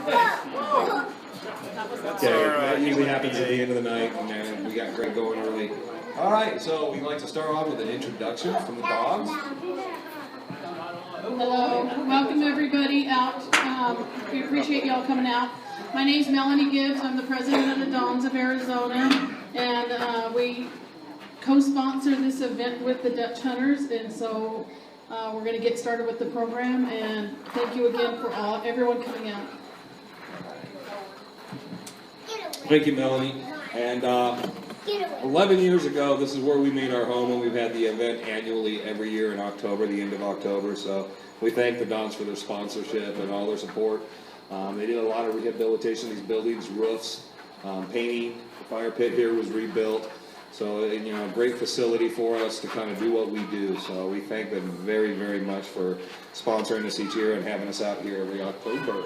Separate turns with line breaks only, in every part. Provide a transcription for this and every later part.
Okay, that usually happens at the end of the night, and we got Greg going early. All right, so we'd like to start off with an introduction from the dogs.
Hello, welcome everybody out. We appreciate y'all coming out. My name's Melanie Gibbs. I'm the president of the Dons of Arizona, and we co-sponsor this event with the Dutch Hunters, and so we're going to get started with the program. And thank you again for everyone coming out.
Thank you, Melanie. And 11 years ago, this is where we made our home, and we've had the event annually every year in October, the end of October. So we thank the Dons for their sponsorship and all their support. They did a lot of rehabilitation of these buildings, roofs, painting. The fire pit here was rebuilt. So, a great facility for us to kind of do what we do. So we thank them very, very much for sponsoring us each year and having us out here every October.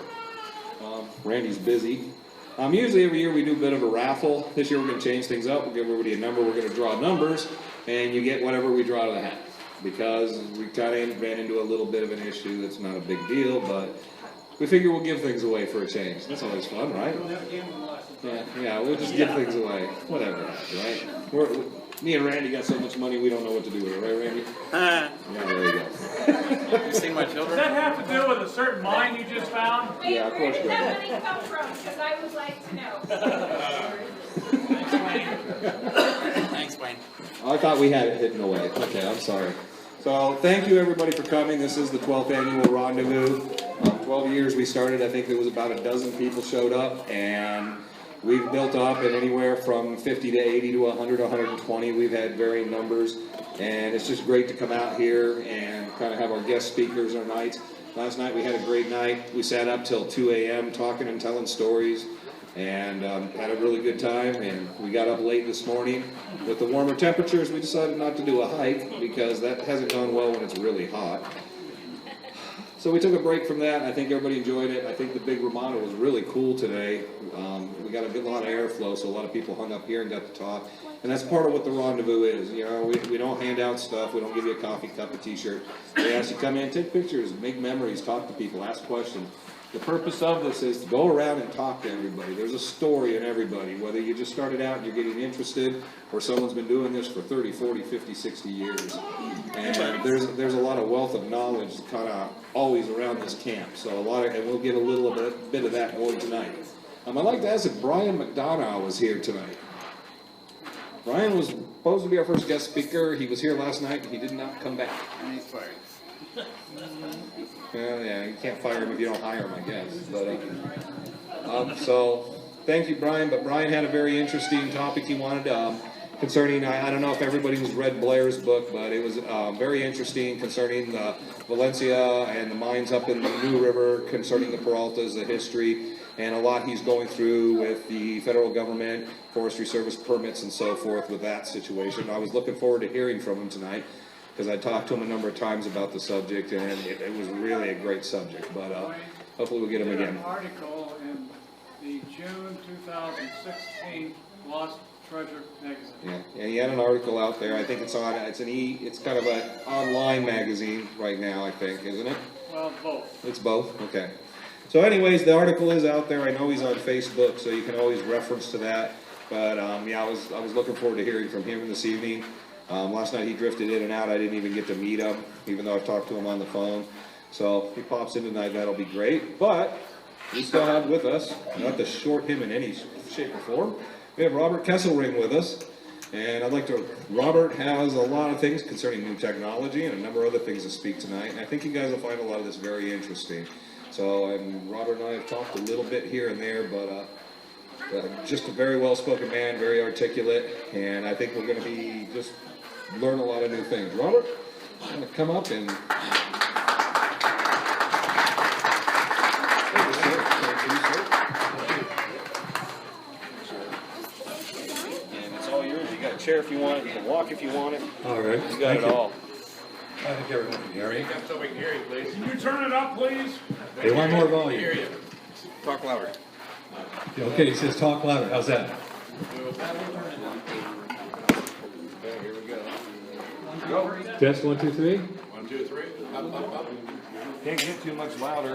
Randy's busy. Usually every year we do a bit of a raffle. This year we're going to change things up. We'll give everybody a number. We're going to draw numbers, and you get whatever we draw out of the hat. Because we kind of ran into a little bit of an issue that's not a big deal, but we figure we'll give things away for a change. That's always fun, right? Yeah, we'll just give things away. Whatever, right? Me and Randy got so much money we don't know what to do with it, right, Randy? Yeah, there you go.
You seen my children?
Does that have to do with a certain mine you just found?
Yeah, of course.
Where did that money come from? Because I would like to know.
Thanks, Wayne.
I thought we had it hidden away. Okay, I'm sorry. So thank you everybody for coming. This is the 12th annual Rendezvous. 12 years we started. I think there was about a dozen people showed up, and we've built up in anywhere from 50 to 80 to 100, 120. We've had varying numbers, and it's just great to come out here and kind of have our guest speakers our nights. Last night we had a great night. We sat up till 2 a.m. talking and telling stories, and had a really good time. And we got up late this morning. With the warmer temperatures, we decided not to do a hike because that hasn't gone well when it's really hot. So we took a break from that. I think everybody enjoyed it. I think the big Ramada was really cool today. We got a good lot of airflow, so a lot of people hung up here and got to talk. And that's part of what the Rendezvous is. We don't hand out stuff. We don't give you a coffee cup, a t-shirt. We ask you to come in, take pictures, make memories, talk to people, ask questions. The purpose of this is to go around and talk to everybody. There's a story in everybody, whether you just started out and you're getting interested, or someone's been doing this for 30, 40, 50, 60 years. And there's a lot of wealth of knowledge kind of always around this camp. So and we'll get a little bit of that going tonight. I'd like to ask if Brian McDonough was here tonight. Brian was supposed to be our first guest speaker. He was here last night, and he did not come back.
And he's fired.
Well, yeah, you can't fire him if you don't hire him, I guess. But so thank you, Brian. But Brian had a very interesting topic he wanted concerning. I don't know if everybody has read Blair's book, but it was very interesting concerning Valencia and the mines up in the New River, concerning the Peraltas, the history, and a lot he's going through with the federal government, Forestry Service permits, and so forth with that situation. I was looking forward to hearing from him tonight, because I talked to him a number of times about the subject, and it was really a great subject. But hopefully we'll get him again.
An article in the June 2016 Lost Treasure magazine.
Yeah, he had an article out there. I think it's kind of an online magazine right now, I think, isn't it?
Well, both.
It's both? Okay. So anyways, the article is out there. I know he's on Facebook, so you can always reference to that. But yeah, I was looking forward to hearing from him this evening. Last night he drifted in and out. I didn't even get to meet him, even though I talked to him on the phone. So if he pops in tonight, that'll be great. But we still have with us, not to short him in any shape or form, we have Robert Kesselring with us. And Robert has a lot of things concerning new technology and a number of other things to speak tonight. And I think you guys will find a lot of this very interesting. So, and Robert and I have talked a little bit here and there, but just a very well-spoken man, very articulate, and I think we're going to be learn a lot of new things. Robert, I'm going to come up and... And it's all yours. You got a chair if you want it. You can walk if you want it.
All right.
You got it all.
I think everyone can hear me.
So we can hear you, please.
Can you turn it up, please?
They want more
Hear
volume.
you. Talk louder.
Okay, it says talk louder. How's that?
Okay, here we go.
Test 1, 2, 3.
1, 2, 3. Up, up, up.
Can't get too much louder.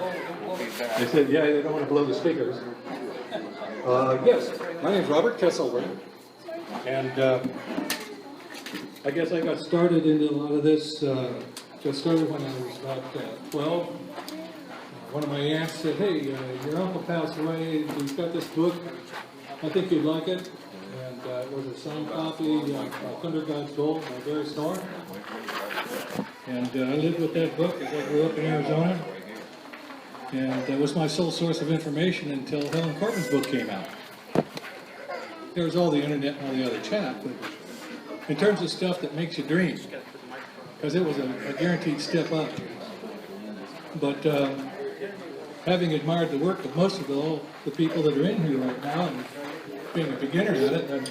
They said, yeah, they don't want to blow the speakers. Yes, my name's Robert Kesselberg, and I guess I got started into a lot of this, got started when I was about 12. One of my aunts said, hey, your uncle passed away, he's got this book, I think you'd like it. And it was a signed copy of Thunder God's Gold by Barry Storm. And I lived with that book as I grew up in Arizona. And that was my sole source of information until Helen Cortman's book came out. There was all the internet and all the other chat, but in terms of stuff that makes you dream, because it was a guaranteed step up. But having admired the work of most of all the people that are in here right now, and being a beginner at it, and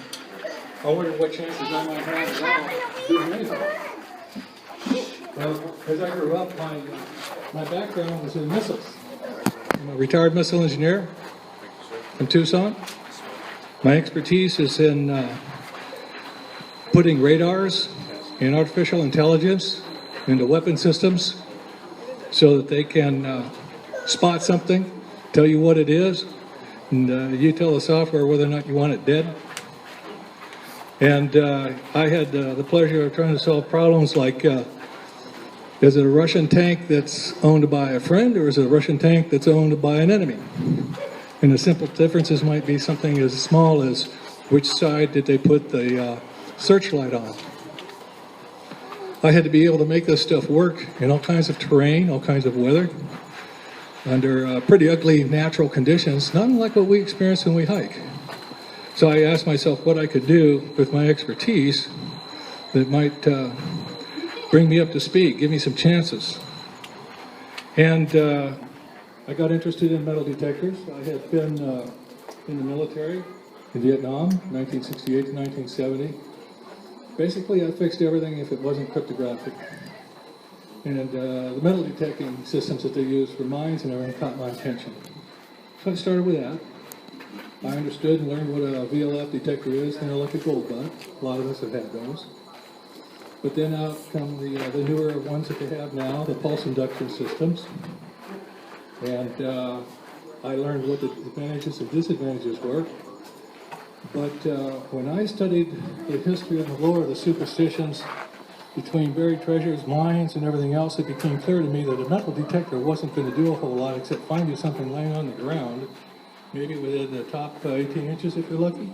I wondered what chances I might have of doing anything. Well, as I grew up, my background was in missiles. I'm a retired missile engineer from Tucson. My expertise is in putting radars and artificial intelligence into weapon systems so that they can spot something, tell you what it is, and you tell the software whether or not you want it dead. And I had the pleasure of trying to solve problems like, is it a Russian tank that's owned by a friend, or is it a Russian tank that's owned by an enemy? And the simple differences might be something as small as which side did they put the searchlight on. I had to be able to make this stuff work in all kinds of terrain, all kinds of weather, under pretty ugly natural conditions, not unlike what we experience when we hike. So I asked myself what I could do with my expertise that might bring me up to speed, give me some chances. And I got interested in metal detectors. I had been in the military in Vietnam, 1968 to 1970. Basically, I fixed everything if it wasn't cryptographic. And the metal detecting systems that they use for mines and everything caught my attention. So I started with that. I understood and learned what a VLF detector is, and like a gold butt. A lot of us have had those. But then out come the newer ones that they have now, the pulse induction systems. And I learned what the advantages and disadvantages were. But when I studied the history and the lore of the superstitions between buried treasures, mines, and everything else, it became clear to me that a metal detector wasn't going to do a whole lot except find you something laying on the ground, maybe within the top 18 inches if you're lucky.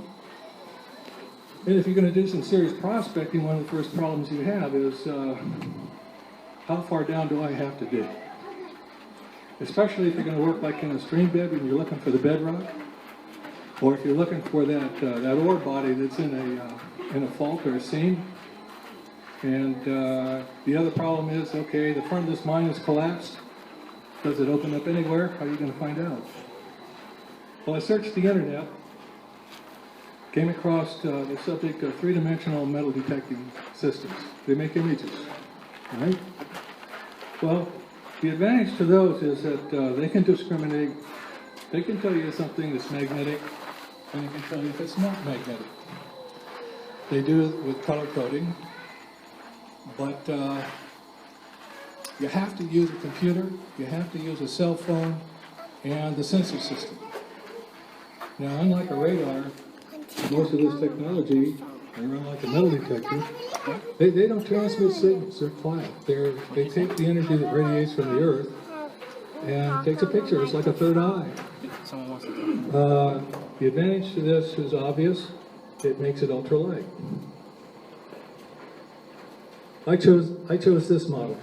And if you're going to do some serious prospecting, one of the first problems you have is how far down do I have to dig? Especially if you're going to work like in a stream bed and you're looking for the bedrock, or if you're looking for that ore body that's in a fault or a seam. And the other problem is, okay, the front of this mine is collapsed. Does it open up anywhere? How are you going to find out? Well, I searched the internet, came across the subject of three-dimensional metal detecting systems. They make images, right? Well, the advantage to those is that they can discriminate. They can tell you something that's magnetic, and they can tell you if it's not magnetic. They do it with color coding, but you have to use a computer, you have to use a cell phone, and the sensor system. Now, unlike a radar, most of this technology, they run like a metal detector, they don't transmit signals, they're flat. They take the energy that radiates from the Earth and takes a picture. It's like a third eye. The advantage to this is obvious. It makes it ultralight. I chose this model.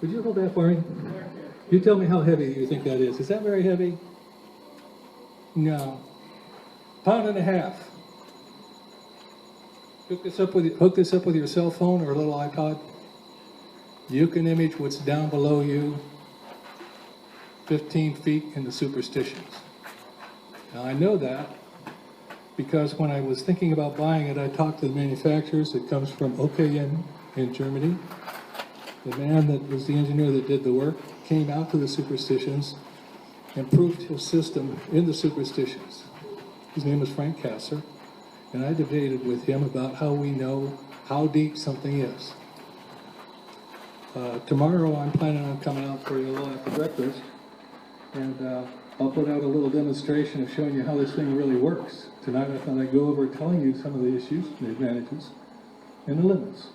Would you hold that for me? You tell me how heavy you think that is. Is that very heavy? No. £1.5. Hook this up with your cell phone or a little iPod. You can image what's down below you 15 feet in the superstitions. Now I know that because when I was thinking about buying it, I talked to the manufacturers. It comes from OKN in Germany. The man that was the engineer that did the work came out to the superstitions and proved his system in the superstitions. His name was Frank Kasser, and I debated with him about how we know how deep something is. Tomorrow I'm planning on coming out for you a little after breakfast, and I'll put out a little demonstration of showing you how this thing really works. Tonight I thought I'd go over telling you some of the issues, the advantages, and the limits.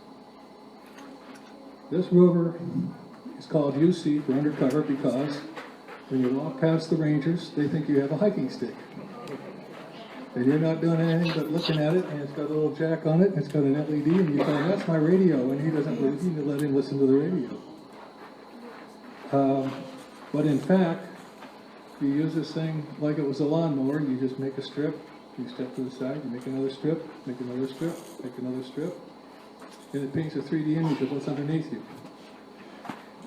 This rover is called UC for undercover because when you walk past the rangers, they think you have a hiking stick. And you're not doing anything but looking at it, and it's got a little jack on it, and it's got an LED, and you tell him, that's my radio, and he doesn't believe you, let him listen to the radio. But in fact, you use this thing like it was a lawnmower. You just make a strip, you step to the side, you make another strip, make another strip, make another strip, and it paints a 3D image of what's underneath you.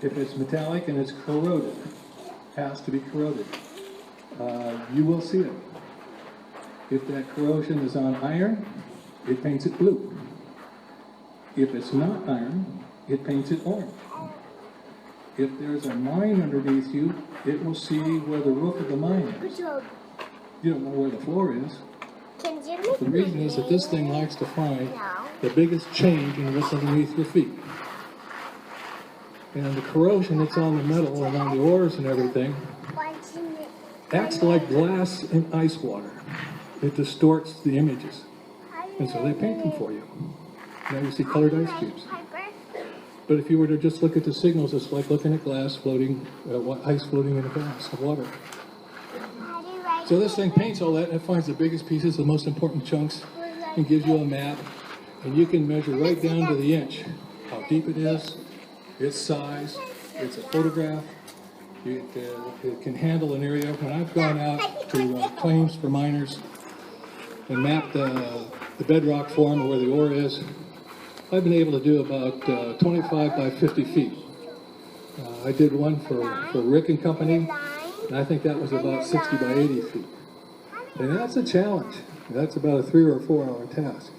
If it's metallic and it's corroded, has to be corroded, you will see it. If that corrosion is on iron, it paints it blue. If it's not iron, it paints it orange. If there's a mine underneath you, it will see where the roof of the mine is. You don't know where the floor is. The reason is that this thing likes to find the biggest change in what's underneath your feet. And the corrosion that's on the metal and on the ores and everything acts like glass in ice water. It distorts the images. And so they paint them for you. Now you see colored ice cubes. But if you were to just look at the signals, it's like looking at glass floating, ice floating in a glass of water. So this thing paints all that and it finds the biggest pieces, the most important chunks, and gives you a map. And you can measure right down to the inch how deep it is, its size, it's a photograph. It can handle an area. When I've gone out to claims for miners and mapped the bedrock form or where the ore is, I've been able to do about 25 by 50 feet. I did one for Rick and Company, and I think that was about 60 by 80 feet. And that's a challenge. That's about a 3 or 4 hour task.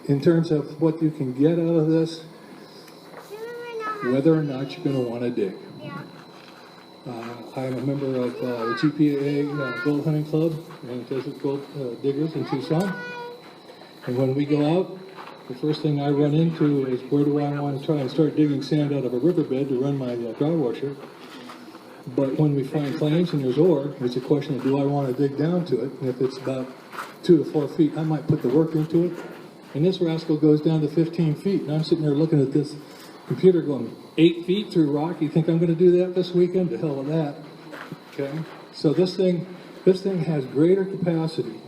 In terms of what you can get out of this, whether or not you're going to want to dig. I'm a member of the GPA Gold Hunting Club and Desert Gold Diggers in Tucson. And when we go out, the first thing I run into is where do I want to try and start digging sand out of a riverbed to run my dry washer. But when we find claims and there's ore, it's a question of do I want to dig down to it? And if it's about 2 to 4 feet, I might put the work into it. And this rascal goes down to 15 feet. And I'm sitting there looking at this computer going 8 feet through rock. You think I'm going to do that this weekend? To hell with that. Okay. So this thing has greater capacity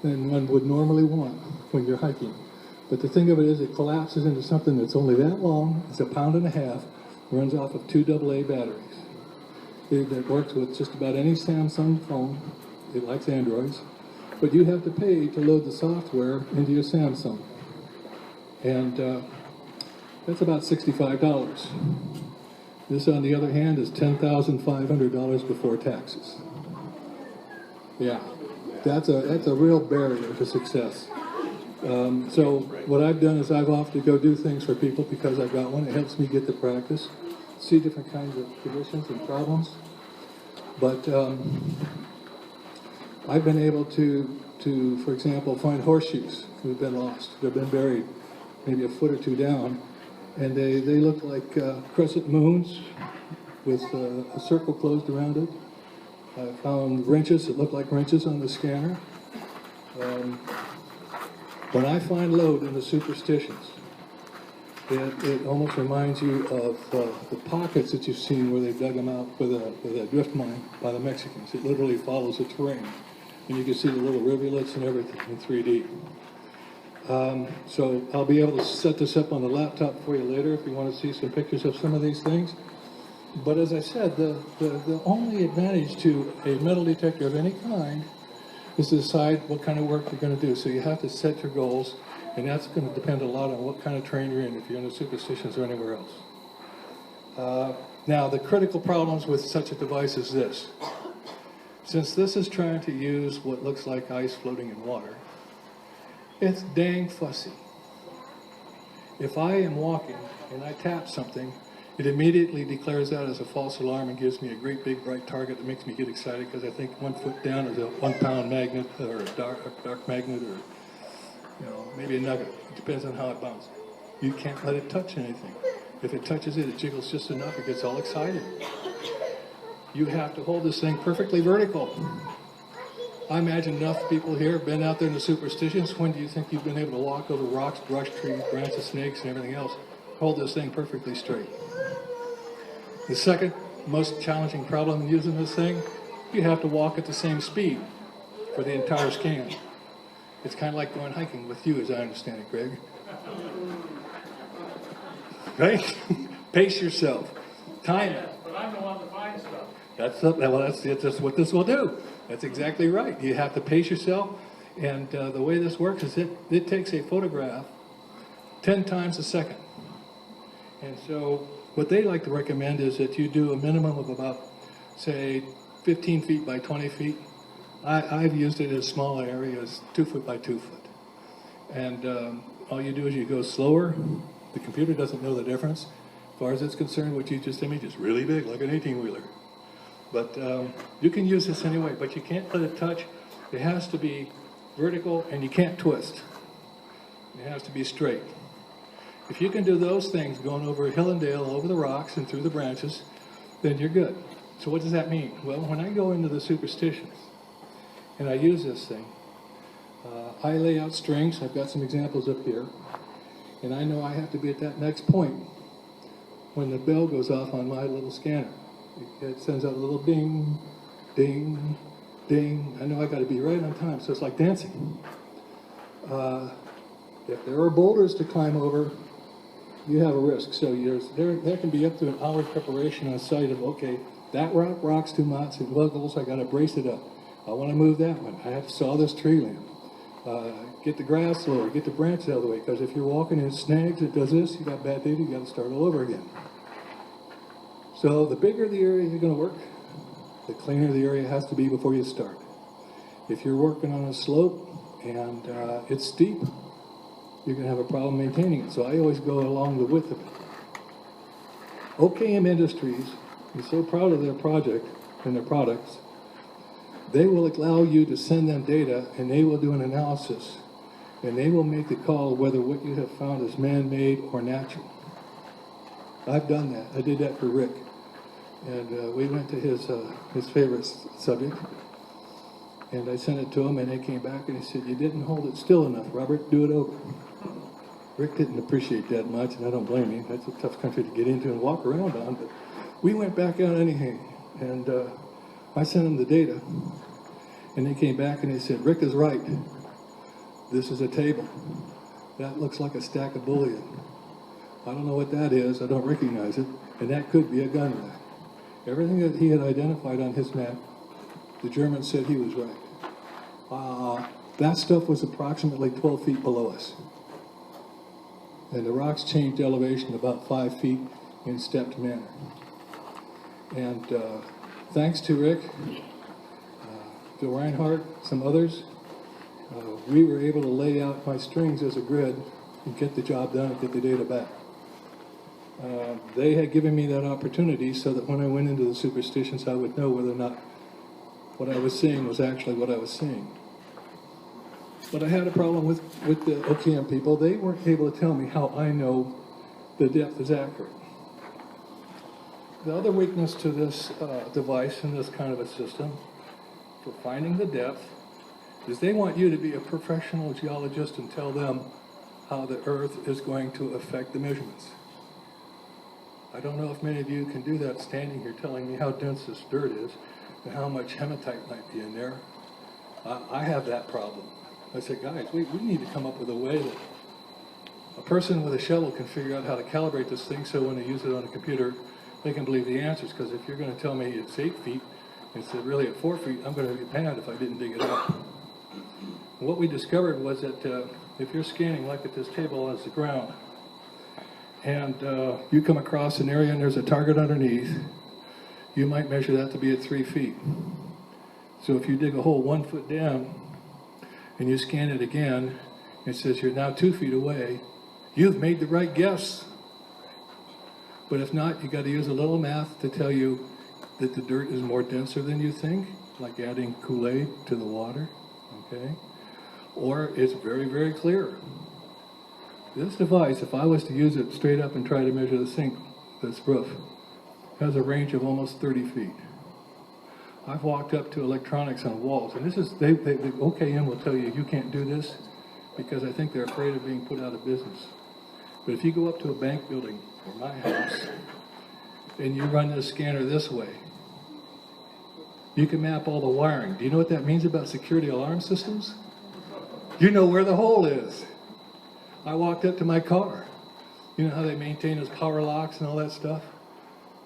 than one would normally want when you're hiking. But the thing of it is, it collapses into something that's only that long. It's 1.5 pounds, runs off of 2 AA batteries. It works with just about any Samsung phone. It likes Androids. But you have to pay to load the software into your Samsung. And that's about $65. This, on the other hand, is $10,500 before taxes. Yeah, that's a real barrier to success. So what I've done is I've offered to go do things for people because I've got one. It helps me get the practice, see different kinds of conditions and problems. But I've been able to, for example, find horseshoes that have been lost. They've been buried maybe a foot or two down. And they look like crescent moons with a circle closed around it. I found wrenches that look like wrenches on the scanner. When I find lode in the superstitions, it almost reminds you of the pockets that you've seen where they've dug them out for the drift mine by the Mexicans. It literally follows the terrain. And you can see the little rivulets and everything in 3D. So I'll be able to set this up on the laptop for you later if you want to see some pictures of some of these things. But as I said, the only advantage to a metal detector of any kind is to decide what kind of work you're going to do. So you have to set your goals, and that's going to depend a lot on what kind of terrain you're in, if you're in the superstitions or anywhere else. Now, the critical problems with such a device is this. Since this is trying to use what looks like ice floating in water, it's dang fussy. If I am walking and I tap something, it immediately declares that as a false alarm and gives me a great big bright target that makes me get excited because I think 1 foot down is a 1 pound magnet or a dark magnet or maybe a nugget. It depends on how it bounces. You can't let it touch anything. If it touches it, it jiggles just enough, it gets all excited. You have to hold this thing perfectly vertical. I imagine enough people here have been out there in the superstitions. When do you think you've been able to walk over rocks, brush, trees, branches, snakes, and everything else? Hold this thing perfectly straight. The second most challenging problem in using this thing, you have to walk at the same speed for the entire scan. It's kind of like going hiking with you, as I understand it, Greg. Right? Pace yourself. Time it.
But I'm the one that finds stuff.
That's what this will do. That's exactly right. You have to pace yourself, and the way this works is it takes a photograph 10 times a second. And so what they like to recommend is that you do a minimum of about, say, 15 feet by 20 feet. I've used it in small areas, 2 foot by 2 foot. And all you do is you go slower. The computer doesn't know the difference. As far as it's concerned, what you just imaged is really big, like an 18-wheeler. But you can use this anyway, but you can't let it touch. It has to be vertical, and you can't twist. It has to be straight. If you can do those things, going over a hill and dale, over the rocks and through the branches, then you're good. So what does that mean? Well, when I go into the superstitions, and I use this thing, I lay out strings. I've got some examples up here. And I know I have to be at that next point when the bell goes off on my little scanner. It sends out a little ding, ding, ding. I know I got to be right on time, so it's like dancing. If there are boulders to climb over, you have a risk. So there can be up to an hour's preparation on site of, okay, that rock rocks too much, it wiggles, I got to brace it up. I want to move that one. I have to saw this tree limb. Get the grass lower, get the branches out of the way, because if you're walking in snags, it does this, you got bad data, you got to start all over again. So the bigger the area you're going to work, the cleaner the area has to be before you start. If you're working on a slope and it's steep, you're going to have a problem maintaining it. So I always go along the width of it. OKM Industries is so proud of their project and their products, they will allow you to send them data, and they will do an analysis, and they will make the call whether what you have found is man-made or natural. I've done that. I did that for Rick, and we went to his favorite subject, and I sent it to him, and he came back and he said, "You didn't hold it still enough, Robert. Do it over." Rick didn't appreciate that much, and I don't blame him. That's a tough country to get into and walk around on, but we went back out anyhow, and I sent him the data. And they came back and they said, "Rick is right. This is a table. That looks like a stack of bullion. I don't know what that is. I don't recognize it. And that could be a gun rack." Everything that he had identified on his map, the Germans said he was right. That stuff was approximately 12 feet below us. And the rocks changed elevation about 5 feet in stepped manner. And thanks to Rick, Bill Reinhardt, some others, we were able to lay out my strings as a grid and get the job done and get the data back. They had given me that opportunity so that when I went into the superstitions, I would know whether or not what I was seeing was actually what I was seeing. But I had a problem with the OKM people. They weren't able to tell me how I know the depth is accurate. The other weakness to this device and this kind of a system for finding the depth is they want you to be a professional geologist and tell them how the earth is going to affect the measurements. I don't know if many of you can do that standing here telling me how dense this dirt is and how much hematite might be in there. I have that problem. I said, guys, we need to come up with a way that a person with a shovel can figure out how to calibrate this thing so when they use it on a computer, they can believe the answers. Because if you're going to tell me it's 8 feet, instead of really at 4 feet, I'm going to get mad if I didn't dig it up. What we discovered was that if you're scanning like at this table as the ground, and you come across an area and there's a target underneath, you might measure that to be at 3 feet. So if you dig a hole 1 foot down and you scan it again, it says you're now 2 feet away, you've made the right guess. But if not, you got to use a little math to tell you that the dirt is more denser than you think, like adding Kool-Aid to the water, okay? Or it's very, very clear. This device, if I was to use it straight up and try to measure the sink, this roof, has a range of almost 30 feet. I've walked up to electronics on walls, and this is, the OKM will tell you, you can't do this because I think they're afraid of being put out of business. But if you go up to a bank building or my house, and you run this scanner this way, you can map all the wiring. Do you know what that means about security alarm systems? You know where the hole is. I walked up to my car. You know how they maintain those power locks and all that stuff?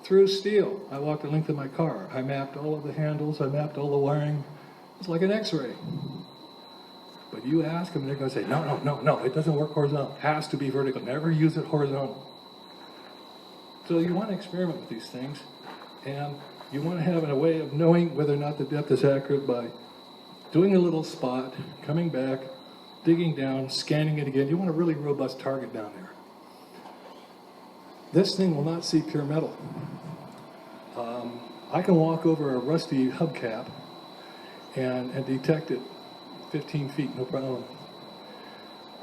Through steel. I walked the length of my car. I mapped all of the handles. I mapped all the wiring. It's like an x-ray. But you ask them, and they're going to say, no, it doesn't work horizontal. It has to be vertical. Never use it horizontal. So you want to experiment with these things, and you want to have a way of knowing whether or not the depth is accurate by doing a little spot, coming back, digging down, scanning it again. You want a really robust target down there. This thing will not see pure metal. I can walk over a rusty hubcap and detect it 15 feet, no problem.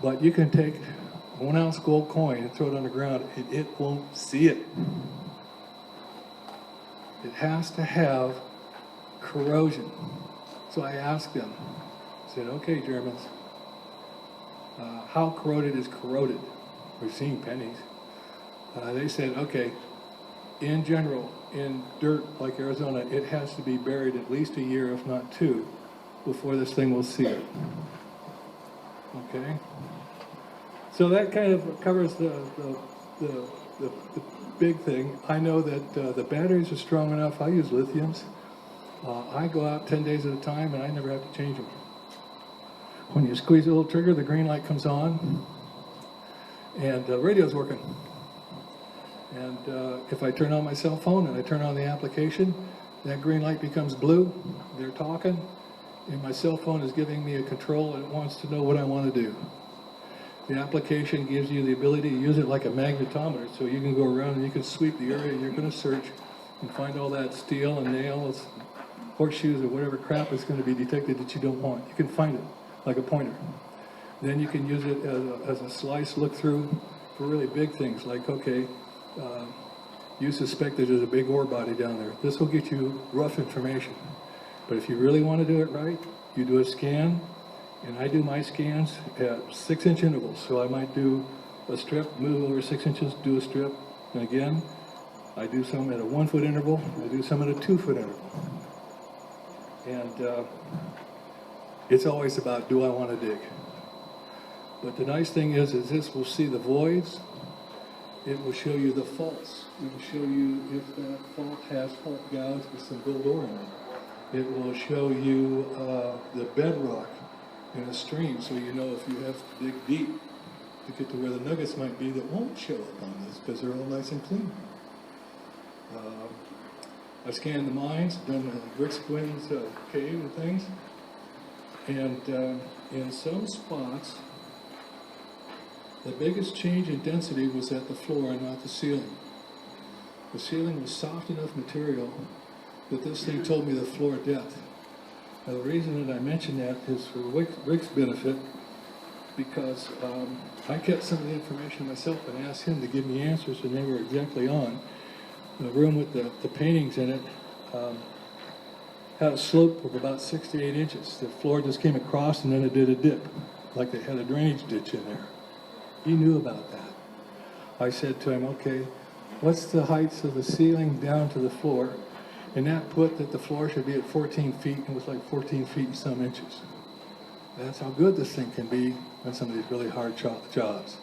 But you can take a 1 ounce gold coin and throw it on the ground, and it won't see it. It has to have corrosion. So I asked them, I said, okay, Germans, how corroded is corroded? We've seen pennies. They said, okay, in general, in dirt like Arizona, it has to be buried at least a year, if not 2, before this thing will see it. Okay? So that kind of covers the big thing. I know that the batteries are strong enough. I use lithiums. I go out 10 days at a time, and I never have to change them. When you squeeze a little trigger, the green light comes on, and the radio's working. And if I turn on my cell phone and I turn on the application, that green light becomes blue. They're talking, and my cell phone is giving me a control, and it wants to know what I want to do. The application gives you the ability to use it like a magnetometer, so you can go around and you can sweep the area you're going to search and find all that steel and nails, horseshoes, or whatever crap is going to be detected that you don't want. You can find it like a pointer. Then you can use it as a slice look-through for really big things, like, okay, you suspect that there's a big ore body down there. This will get you rough information. But if you really want to do it right, you do a scan, and I do my scans at 6-inch intervals. So I might do a strip, move over 6 inches, do a strip, and again, I do some at a 1-foot interval, I do some at a 2-foot interval. And it's always about, do I want to dig? But the nice thing is this will see the voids. It will show you the faults. It will show you if that fault has fault gouge with some gold ore in it. It will show you the bedrock in a stream, so you know if you have to dig deep to get to where the nuggets might be that won't show up on this because they're all nice and clean. I scanned the mines, done Rick's Quinn's cave and things, and in some spots, the biggest change in density was at the floor and not the ceiling. The ceiling was soft enough material that this thing told me the floor depth. Now the reason that I mention that is for Rick's benefit, because I kept some of the information myself and asked him to give me answers, and they were exactly on. The room with the paintings in it had a slope of about 6 to 8 inches. The floor just came across and then it did a dip, like they had a drainage ditch in there. He knew about that. I said to him, okay, what's the heights of the ceiling down to the floor? And that put that the floor should be at 14 feet, and it was like 14 feet and some inches. That's how good this thing can be on some of these really hard jobs.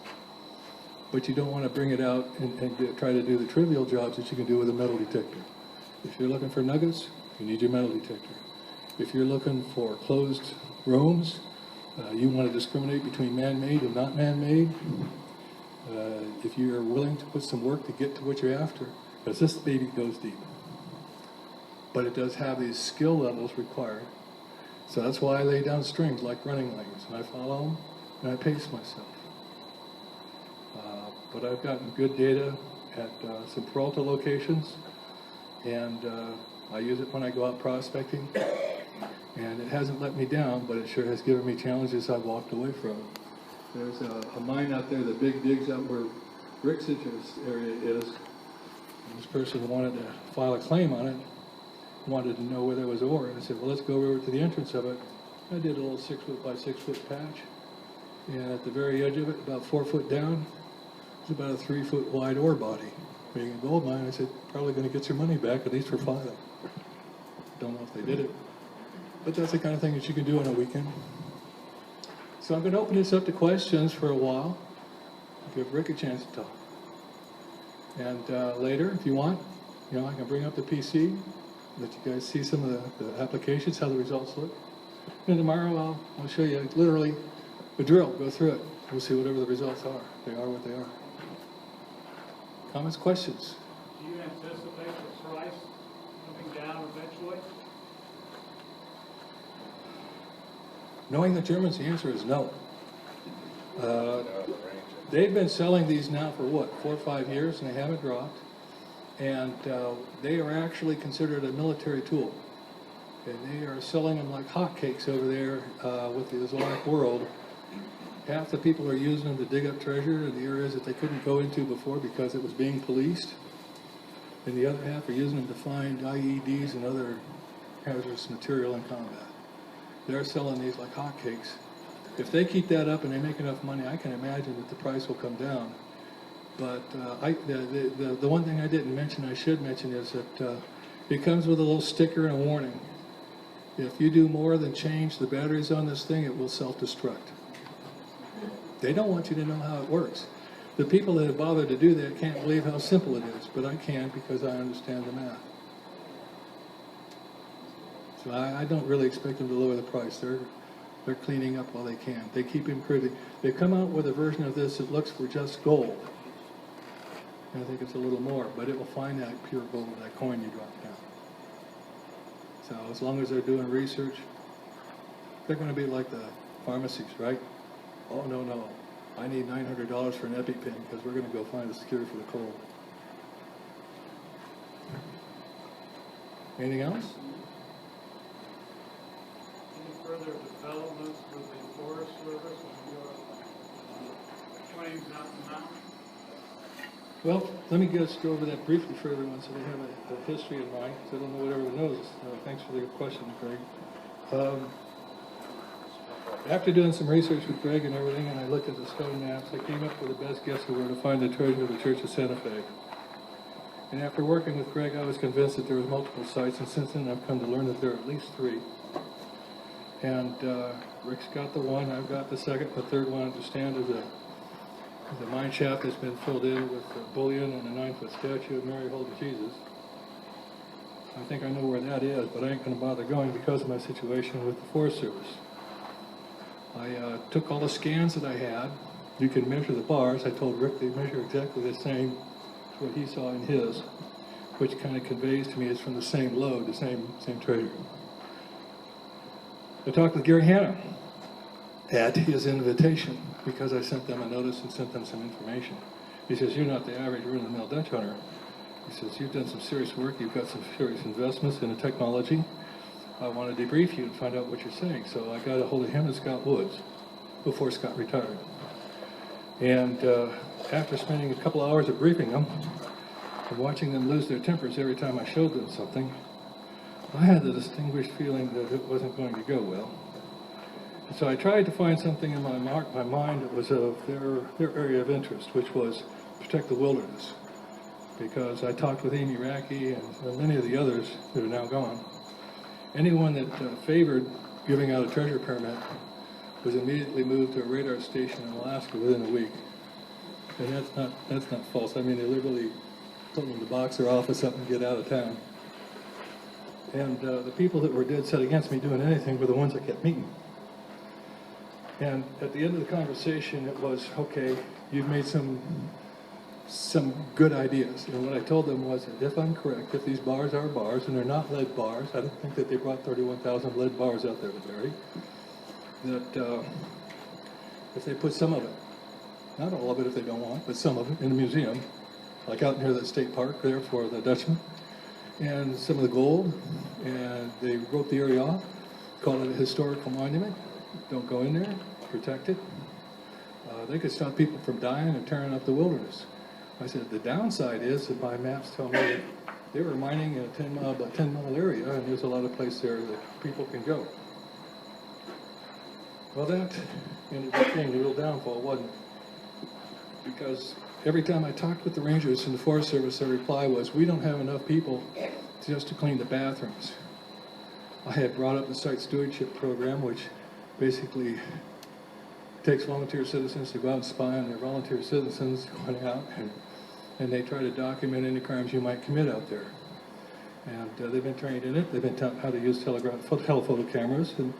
But you don't want to bring it out and try to do the trivial jobs that you can do with a metal detector. If you're looking for nuggets, you need your metal detector. If you're looking for closed rooms, you want to discriminate between man-made and not man-made. If you're willing to put some work to get to what you're after, because this baby goes deep. But it does have these skill levels required. So that's why I lay down strings like running lanes, and I follow them, and I pace myself. But I've gotten good data at some Peralta locations, and I use it when I go out prospecting. And it hasn't let me down, but it sure has given me challenges I've walked away from. There's a mine out there, the big digs out where Rick's area is. And this person wanted to file a claim on it, wanted to know where there was ore. And I said, well, let's go over to the entrance of it. I did a little 6 foot by 6 foot patch. And at the very edge of it, about 4 foot down, was about a 3 foot wide ore body. Being a gold mine, I said, probably going to get your money back, at least for filing. Don't know if they did it. But that's the kind of thing that you can do on a weekend. So I'm going to open this up to questions for a while. Give Rick a chance to talk. And later, if you want, I can bring up the PC, let you guys see some of the applications, how the results look. And tomorrow I'll show you literally a drill, go through it. We'll see whatever the results are. They are what they are. Comments, questions?
Do you anticipate the price coming down eventually?
Knowing the Germans, the answer is no. They've been selling these now for what, 4 or 5 years, and they haven't dropped. And they are actually considered a military tool. And they are selling them like hotcakes over there with the Islamic world. Half the people are using them to dig up treasure in the areas that they couldn't go into before because it was being policed. And the other half are using them to find IEDs and other hazardous material in combat. They're selling these like hotcakes. If they keep that up and they make enough money, I can imagine that the price will come down. But the one thing I didn't mention, I should mention, is that it comes with a little sticker and a warning. If you do more than change the batteries on this thing, it will self-destruct. They don't want you to know how it works. The people that have bothered to do that can't believe how simple it is, but I can because I understand the math. So I don't really expect them to lower the price. They're cleaning up while they can. They keep improving. They come out with a version of this that looks for just gold. And I think it's a little more, but it will find that pure gold, that coin you drop down. So as long as they're doing research, they're going to be like the pharmacies, right? Oh, no. I need $900 for an EpiPen because we're going to go find a cure for the cold. Anything else?
Any further developments with the Forest Service on your claims out in the mountain?
Well, let me just go over that briefly for everyone so they have a history in mind, because I don't know what everyone knows. Thanks for the question, Greg. After doing some research with Greg and everything, and I looked at the stone maps, I came up with the best guess of where to find the treasure of the Church of Santa Fe. And after working with Greg, I was convinced that there was multiple sites, and since then I've come to learn that there are at least 3. And Rick's got the one, I've got the second, the third one I understand is the mine shaft that's been filled in with bullion and a 9-foot statue of Mary holding Jesus. I think I know where that is, but I ain't going to bother going because of my situation with the Forest Service. I took all the scans that I had. You can measure the bars. I told Rick they measure exactly the same as what he saw in his, which kind of conveys to me it's from the same lode, the same treasure. I talked with Gary Hanna at his invitation because I sent them a notice and sent them some information. He says, you're not the average run-of-the-mill Dutch hunter. He says, you've done some serious work, you've got some serious investments in the technology. I want to debrief you and find out what you're saying. So I got a hold of him and Scott Woods before Scott retired. And after spending a couple hours of briefing them and watching them lose their tempers every time I showed them something, I had the distinguished feeling that it wasn't going to go well. And so I tried to find something in my mind that was of their area of interest, which was protect the wilderness. Because I talked with Amy Rackey and many of the others that are now gone. Anyone that favored giving out a treasure permit was immediately moved to a radar station in Alaska within a week. And that's not false. I mean, they literally told them to box their office up and get out of town. And the people that were dead set against me doing anything were the ones that kept meeting. And at the end of the conversation, it was, okay, you've made some good ideas. And what I told them was that if I'm correct, if these bars are bars, and they're not lead bars, I don't think that they brought 31,000 lead bars out there to bury, that if they put some of it, not all of it if they don't want, but some of it in a museum, like out near the state park there for the Dutchman, and some of the gold, and they wrote the area off, called it a historical monument, don't go in there, protect it. They could stop people from dying and tearing up the wilderness. I said, the downside is that my maps tell me that they were mining in a 10-mile area, and there's a lot of places there that people can go. Well, that ended up being the real downfall, wasn't it? Because every time I talked with the rangers in the Forest Service, their reply was, we don't have enough people just to clean the bathrooms. I had brought up the site stewardship program, which basically takes volunteer citizens to go out and spy on their volunteer citizens going out, and they try to document any crimes you might commit out there. And they've been trained in it. They've been taught how to use telephoto cameras, and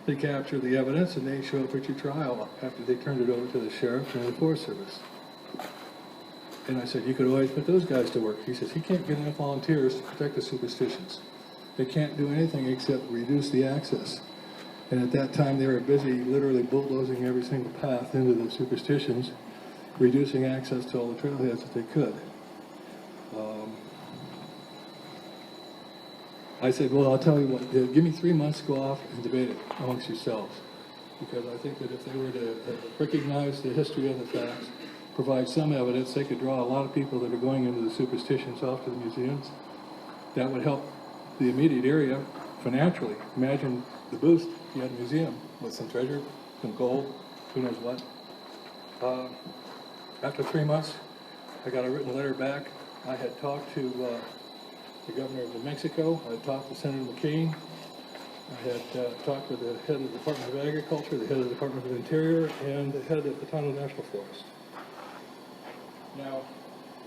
they capture the evidence, and they show up at your trial after they turned it over to the sheriff and the Forest Service. And I said, you could always put those guys to work. He says, he can't get enough volunteers to protect the superstitions. They can't do anything except reduce the access. And at that time, they were busy literally bulldozing every single path into the superstitions, reducing access to all the trailheads that they could. I said, well, I'll tell you what, give me 3 months to go off and debate it amongst yourselves. Because I think that if they were to recognize the history of the facts, provide some evidence, they could draw a lot of people that are going into the superstitions off to the museums. That would help the immediate area financially. Imagine the boost if you had a museum with some treasure, some gold, who knows what. After 3 months, I got a written letter back. I had talked to the governor of New Mexico. I had talked to Senator McCain. I had talked with the head of the Department of Agriculture, the head of the Department of Interior, and the head of the Patano National Forest. Now,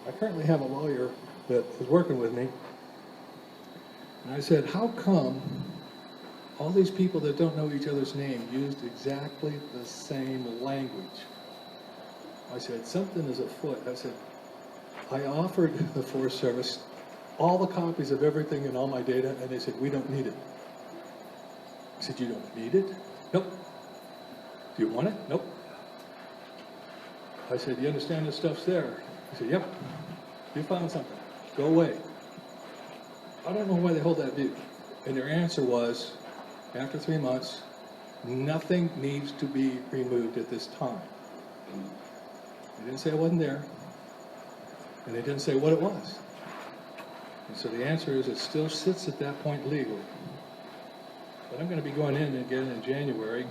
I currently have a lawyer that is working with me. And I said, how come all these people that don't know each other's name used exactly the same language? I said, something is afoot. I said, I offered the Forest Service all the copies of everything and all my data, and they said, we don't need it. I said, you don't need it? Nope. Do you want it? Nope. I said, you understand this stuff's there? He said, yep. You found something. Go away. I don't know why they hold that view. And their answer was, after 3 months, nothing needs to be removed at this time. They didn't say I wasn't there, and they didn't say what it was. And so the answer is it still sits at that point legally. But I'm going to be going in again in January.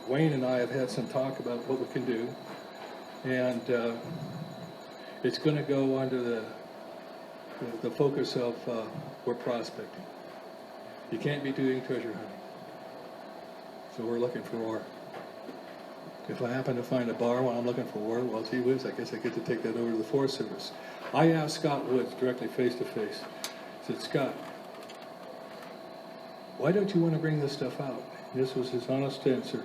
Wayne and I have had some talk about what we can do, and it's going to go under the focus of we're prospecting. You can't be doing treasure hunting. So we're looking for ore. If I happen to find a bar while I'm looking for ore, well, gee whiz, I guess I get to take that over to the Forest Service. I asked Scott Woods directly face to face. I said, Scott, why don't you want to bring this stuff out? This was his honest answer.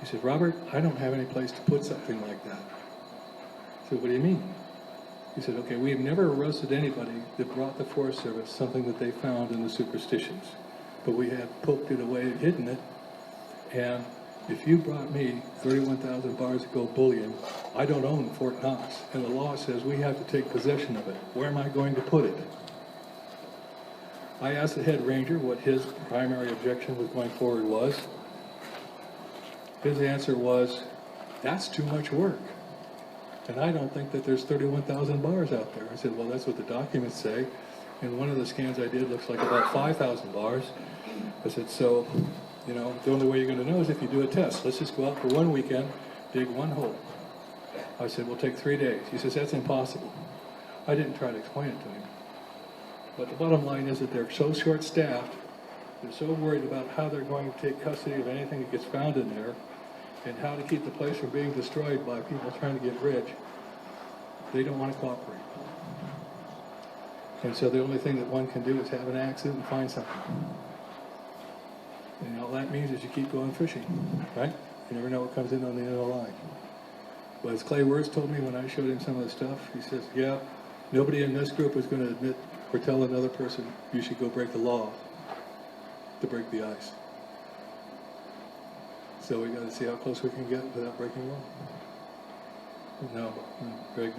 He said, Robert, I don't have any place to put something like that. I said, what do you mean? He said, okay, we've never arrested anybody that brought the Forest Service something that they found in the superstitions. But we had poked it away and hidden it. And if you brought me 31,000 bars of gold bullion, I don't own Fort Knox. And the law says we have to take possession of it. Where am I going to put it? I asked the head ranger what his primary objection with going forward was. His answer was, that's too much work. And I don't think that there's 31,000 bars out there. I said, well, that's what the documents say. And one of the scans I did looks like about 5,000 bars. I said, so, you know, the only way you're going to know is if you do a test. Let's just go out for one weekend, dig one hole. I said, we'll take 3 days. He says, that's impossible. I didn't try to explain it to him. But the bottom line is that they're so short-staffed, they're so worried about how they're going to take custody of anything that gets found in there, and how to keep the place from being destroyed by people trying to get rich, they don't want to cooperate. And so the only thing that one can do is have an accident and find something. And all that means is you keep going fishing, right? You never know what comes in on the end of the line. But as Clay Wirtz told me when I showed him some of the stuff, he says, yeah, nobody in this group is going to admit or tell another person you should go break the law to break the ice. So we got to see how close we can get without breaking law. No, Greg,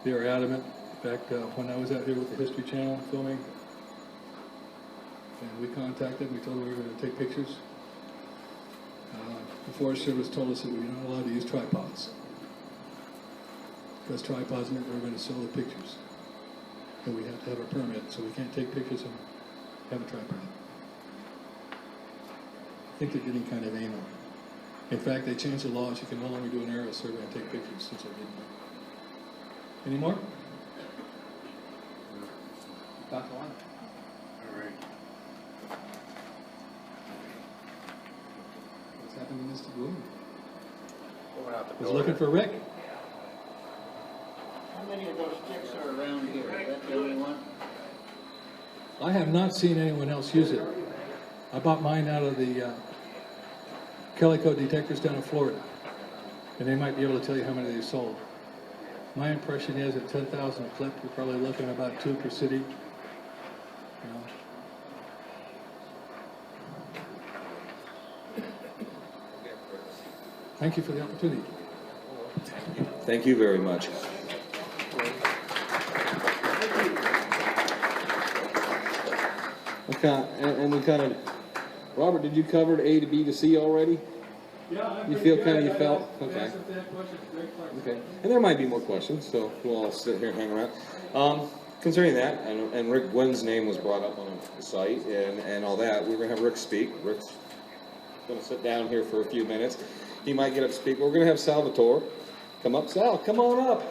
they are adamant. In fact, when I was out here with the History Channel filming, and we contacted them, we told them we were going to take pictures. The Forest Service told us that we were not allowed to use tripods. Because tripods meant we were going to sell the pictures. And we have to have a permit, so we can't take pictures and have a tripod. I think they're getting kind of anal. In fact, they changed the laws. You can no longer do an aerial survey and take pictures since I did that. Any more? Dr. Lyon?
All right.
What's happened to Mr. Bloom?
Going out the
Was
door.
looking for Rick.
How many of those sticks are around here? Is that the only one?
I have not seen anyone else use it. I bought mine out of the Calico detectors down in Florida, and they might be able to tell you how many they sold. My impression is at 10,000 a clip, you're probably looking at about 2 per city. You know. Thank you for the opportunity.
Thank you very much. Okay, and we kind of, Robert, did you cover A to B to C already?
Yeah,
You feel kind of, you felt? Okay. Okay. And there might be more questions, so we'll all sit here and hang around. Concerning that, and Rick Gwynn's name was brought up on the site and all that, we're going to have Rick speak. Rick's going to sit down here for a few minutes. He might get up and speak. We're going to have Salvatore come up. Sal, come on up.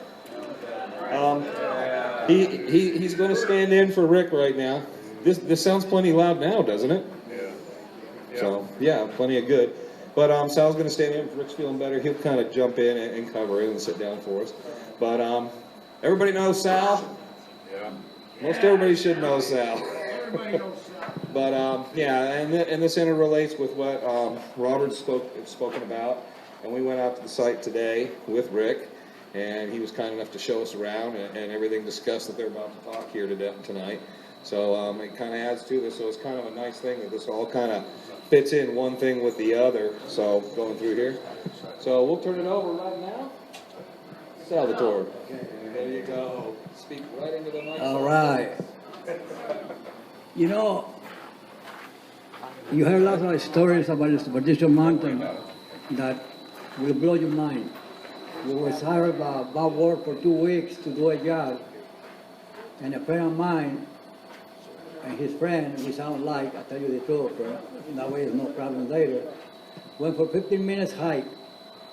He's going to stand in for Rick right now. This sounds plenty loud now, doesn't it? Yeah. So, yeah, plenty of good. But Sal's going to stand in. If Rick's feeling better, he'll kind of jump in and cover it and sit down for us. But everybody knows Sal? Yeah. Most everybody should know Sal.
Everybody knows Sal.
But, yeah, and this interrelates with what Robert spoken about. And we went out to the site today with Rick, and he was kind enough to show us around and everything discussed that they're about to talk here tonight. So it kind of adds to this. So it's kind of a nice thing that this all kind of fits in one thing with the other. So going through here. So we'll turn it over right now. Salvatore. There you go. Speak right into the mic.
All right. You know, you heard lots of stories about this Expedition Mountain that will blow your mind. We was hired by Bob Ward for 2 weeks to do a job, and a friend of mine and his friend, we sound like, I tell you the truth, that way there's no problem later, went for 15 minutes hike.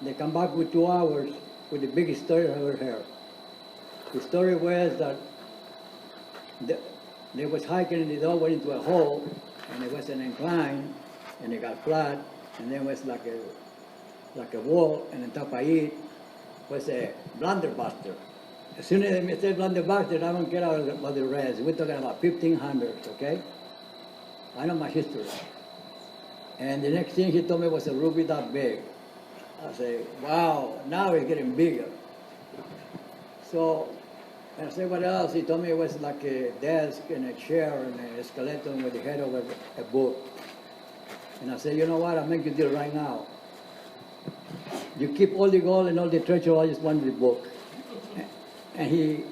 They come back with 2 hours with the biggest story I ever heard. The story was that they was hiking and the dog went into a hole, and it was an incline, and it got flat, and then it was like a wall, and on top of it was a blunderbuster. As soon as they say blunderbuster, I don't care about the rest. We're talking about 1500s, okay? I know my history. And the next thing he told me was a ruby that big. I say, wow, now it's getting bigger. So, and I said, what else? He told me it was like a desk and a chair and a skeleton with the head of a book. And I said, you know what, I'll make you a deal right now. You keep all the gold and all the treasure, I just want the book. And he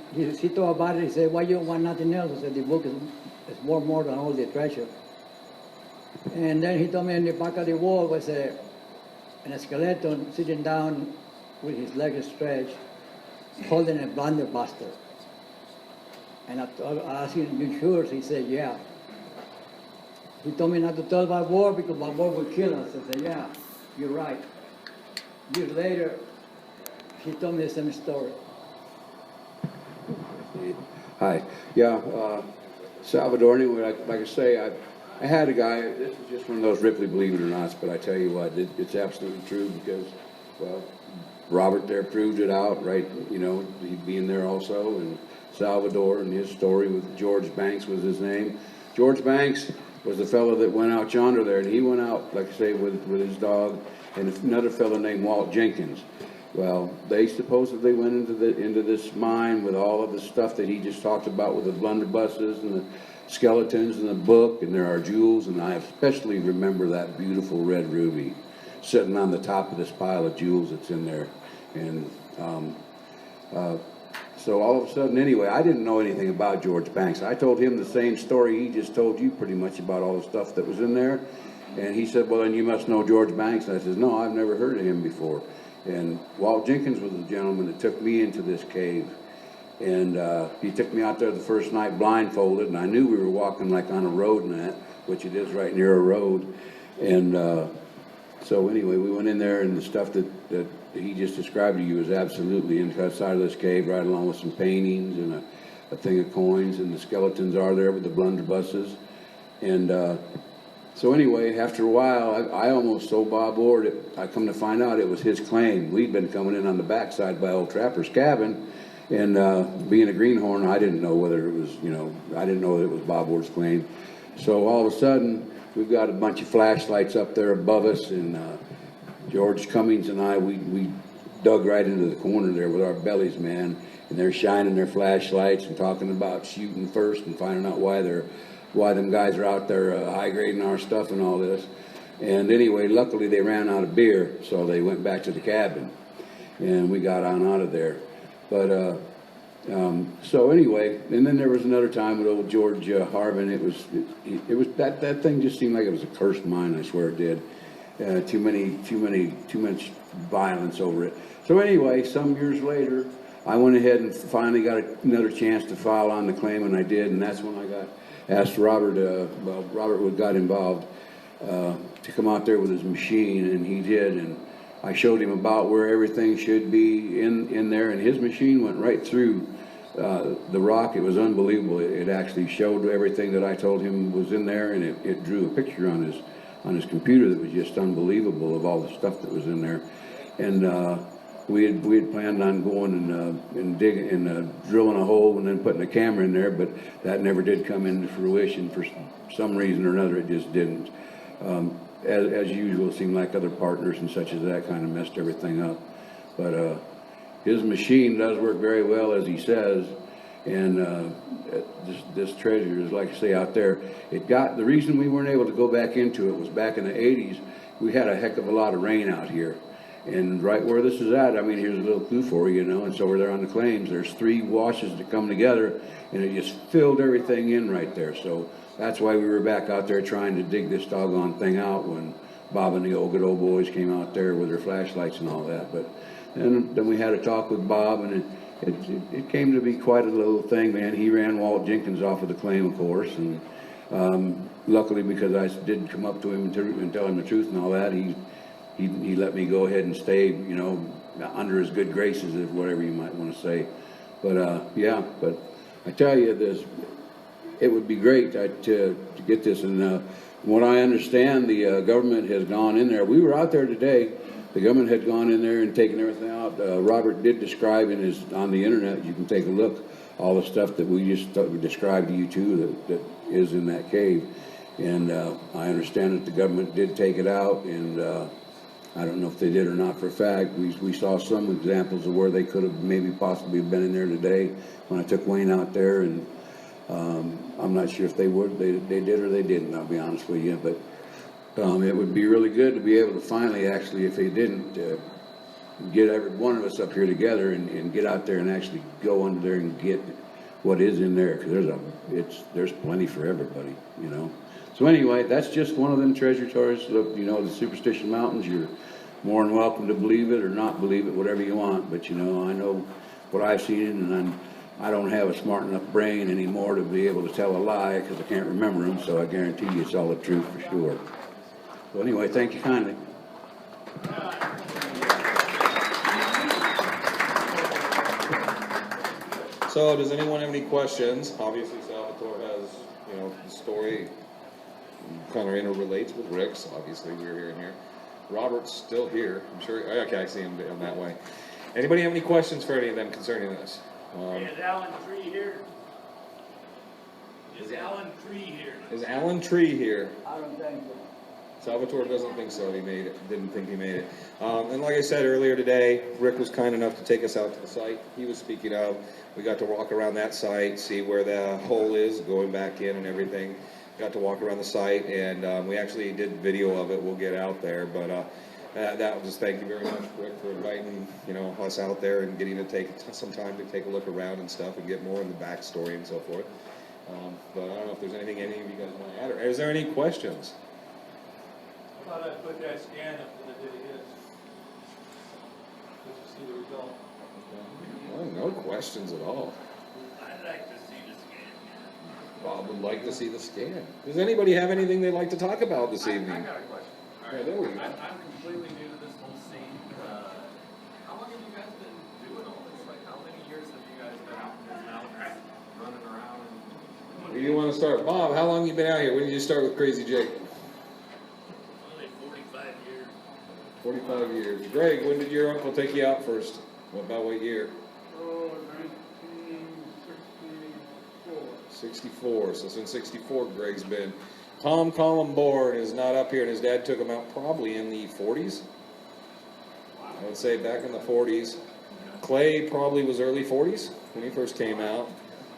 thought about it, he said, why you don't want nothing else? I said, the book is worth more than all the treasure. And then he told me in the back of the wall was a skeleton sitting down with his legs stretched, holding a blunderbuster. And I asked him, you sure? He said, yeah. He told me not to tell Bob Ward because Bob Ward would kill us. I said, yeah, you're right. Years later, he told me the same story.
Hi. Yeah, Salvador, anyway, like I say, I had a guy, this is just one of those Ripley believe it or not, but I tell you what, it's absolutely true because, well, Robert there proved it out, right? You know, he being there also, and Salvador and his story with George Banks was his name. George Banks was the fellow that went out yonder there, and he went out, like I say, with his dog and another fellow named Walt Jenkins. Well, they supposedly went into this mine with all of the stuff that he just talked about with the blunderbusses and the skeletons and the book, and there are jewels, and I especially remember that beautiful red ruby sitting on the top of this pile of jewels that's in there. And so all of a sudden, anyway, I didn't know anything about George Banks. I told him the same story he just told you pretty much about all the stuff that was in there. And he said, well, then you must know George Banks. And I said, no, I've never heard of him before. And Walt Jenkins was the gentleman that took me into this cave. And he took me out there the first night blindfolded, and I knew we were walking like on a road and that, which it is right near a road. And so anyway, we went in there, and the stuff that he just described to you was absolutely inside of this cave, right along with some paintings and a thing of coins, and the skeletons are there with the blunderbusses. And so anyway, after a while, I almost sold Bob Ward. I come to find out it was his claim. We'd been coming in on the backside by Old Trapper's cabin. And being a greenhorn, I didn't know whether it was, I didn't know that it was Bob Ward's claim. So all of a sudden, we've got a bunch of flashlights up there above us, and George Cummings and I, we dug right into the corner there with our bellies, man. And they're shining their flashlights and talking about shooting first and finding out why them guys are out there high grading our stuff and all this. And anyway, luckily they ran out of beer, so they went back to the cabin, and we got on out of there. But so anyway, and then there was another time with old George Harvin. It was that thing just seemed like it was a cursed mine. I swear it did. Too much violence over it. So anyway, some years later, I went ahead and finally got another chance to file on the claim, and I did. And that's when I got asked Robert. Robert got involved to come out there with his machine, and he did. And I showed him about where everything should be in there, and his machine went right through the rock. It was unbelievable. It actually showed everything that I told him was in there, and it drew a picture on his computer that was just unbelievable of all the stuff that was in there. And we had planned on going and digging and drilling a hole and then putting a camera in there, but that never did come into fruition for some reason or another. It just didn't. As usual, it seemed like other partners and such as that kind of messed everything up. But his machine does work very well, as he says, and this treasure is, like I say, out there. The reason we weren't able to go back into it was back in the 80s, we had a heck of a lot of rain out here. And right where this is at, I mean, here's a little clue for you, and so we're there on the claims. There's 3 washes that come together, and it just filled everything in right there. So that's why we were back out there trying to dig this doggone thing out when Bob and the good old boys came out there with their flashlights and all that. But then we had a talk with Bob, and it came to be quite a little thing, man. He ran Walt Jenkins off of the claim, of course, and luckily, because I did come up to him and tell him the truth and all that, he let me go ahead and stay, under his good graces, if whatever you might want to say. But yeah, but I tell you, it would be great to get this. And from what I understand, the government has gone in there. We were out there today. The government had gone in there and taken everything out. Robert did describe on the internet, you can take a look, all the stuff that we just described to you too that is in that cave. And I understand that the government did take it out, and I don't know if they did or not for a fact. We saw some examples of where they could have maybe possibly been in there today when I took Wayne out there, and I'm not sure if they did or they didn't, I'll be honest with you. But it would be really good to be able to finally, actually, if they didn't, get every one of us up here together and get out there and actually go under there and get what is in there, because there's plenty for everybody, So anyway, that's just one of them treasure tours. Look, the Superstition Mountains, you're more than welcome to believe it or not believe it, whatever you want. But I know what I've seen, and I don't have a smart enough brain anymore to be able to tell a lie, because I can't remember them. So I guarantee you it's all the truth for sure. So anyway, thank you kindly.
So does anyone have any questions? Obviously Salvatore has, the story kind of interrelates with Rick's. Obviously we're here and here. Robert's still here. I'm sure. Okay, I see him that way. Anybody have any questions for any of them concerning this?
Is Alan Tree here? Is Alan Tree here?
Is Alan Tree here?
I don't think so.
Salvatore doesn't think so. He made it. Didn't think he made it. And like I said earlier today, Rick was kind enough to take us out to the site. He was speaking of. We got to walk around that site, see where the hole is, going back in and everything. Got to walk around the site, and we actually did video of it. We'll get out there, but that was, thank you very much, Rick, for inviting us out there and getting to take some time to take a look around and stuff and get more in the backstory and so forth. But I don't know if there's anything any of you guys want to add, or is there any questions?
Thought I'd put that scan up to the day it is. Just to see the result.
Well, no questions at all.
I'd like to see the scan.
Bob would like to see the scan. Does anybody have anything they'd like to talk about this
I
evening?
got a question.
Yeah, there we go.
I'm completely new to this whole scene. How long have you guys been doing all this? Like, how many years have you guys been out in this mountain, running around?
Where do you want to start? Bob, how long you been out here? When did you start with Crazy Jake?
Only 45 years.
45 years. Greg, when did your uncle take you out first? About what year?
Oh, 1964.
64. So since 64, Greg's been. Tom Columborn is not up here, and his dad took him out probably in the 40s. I would say back in the 40s. Clay probably was early 40s when he first came out.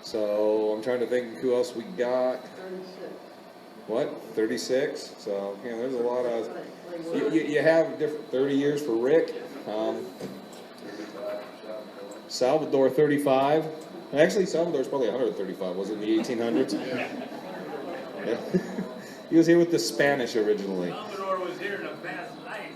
So I'm trying to think who else we got.
36.
What? 36? So, yeah, there's a lot of. You have different 30 years for Rick. Salvador 35. Actually, Salvador's probably 135. Was it in the 1800s? Yeah. He was here with the Spanish originally.
Salvador was here in a past life.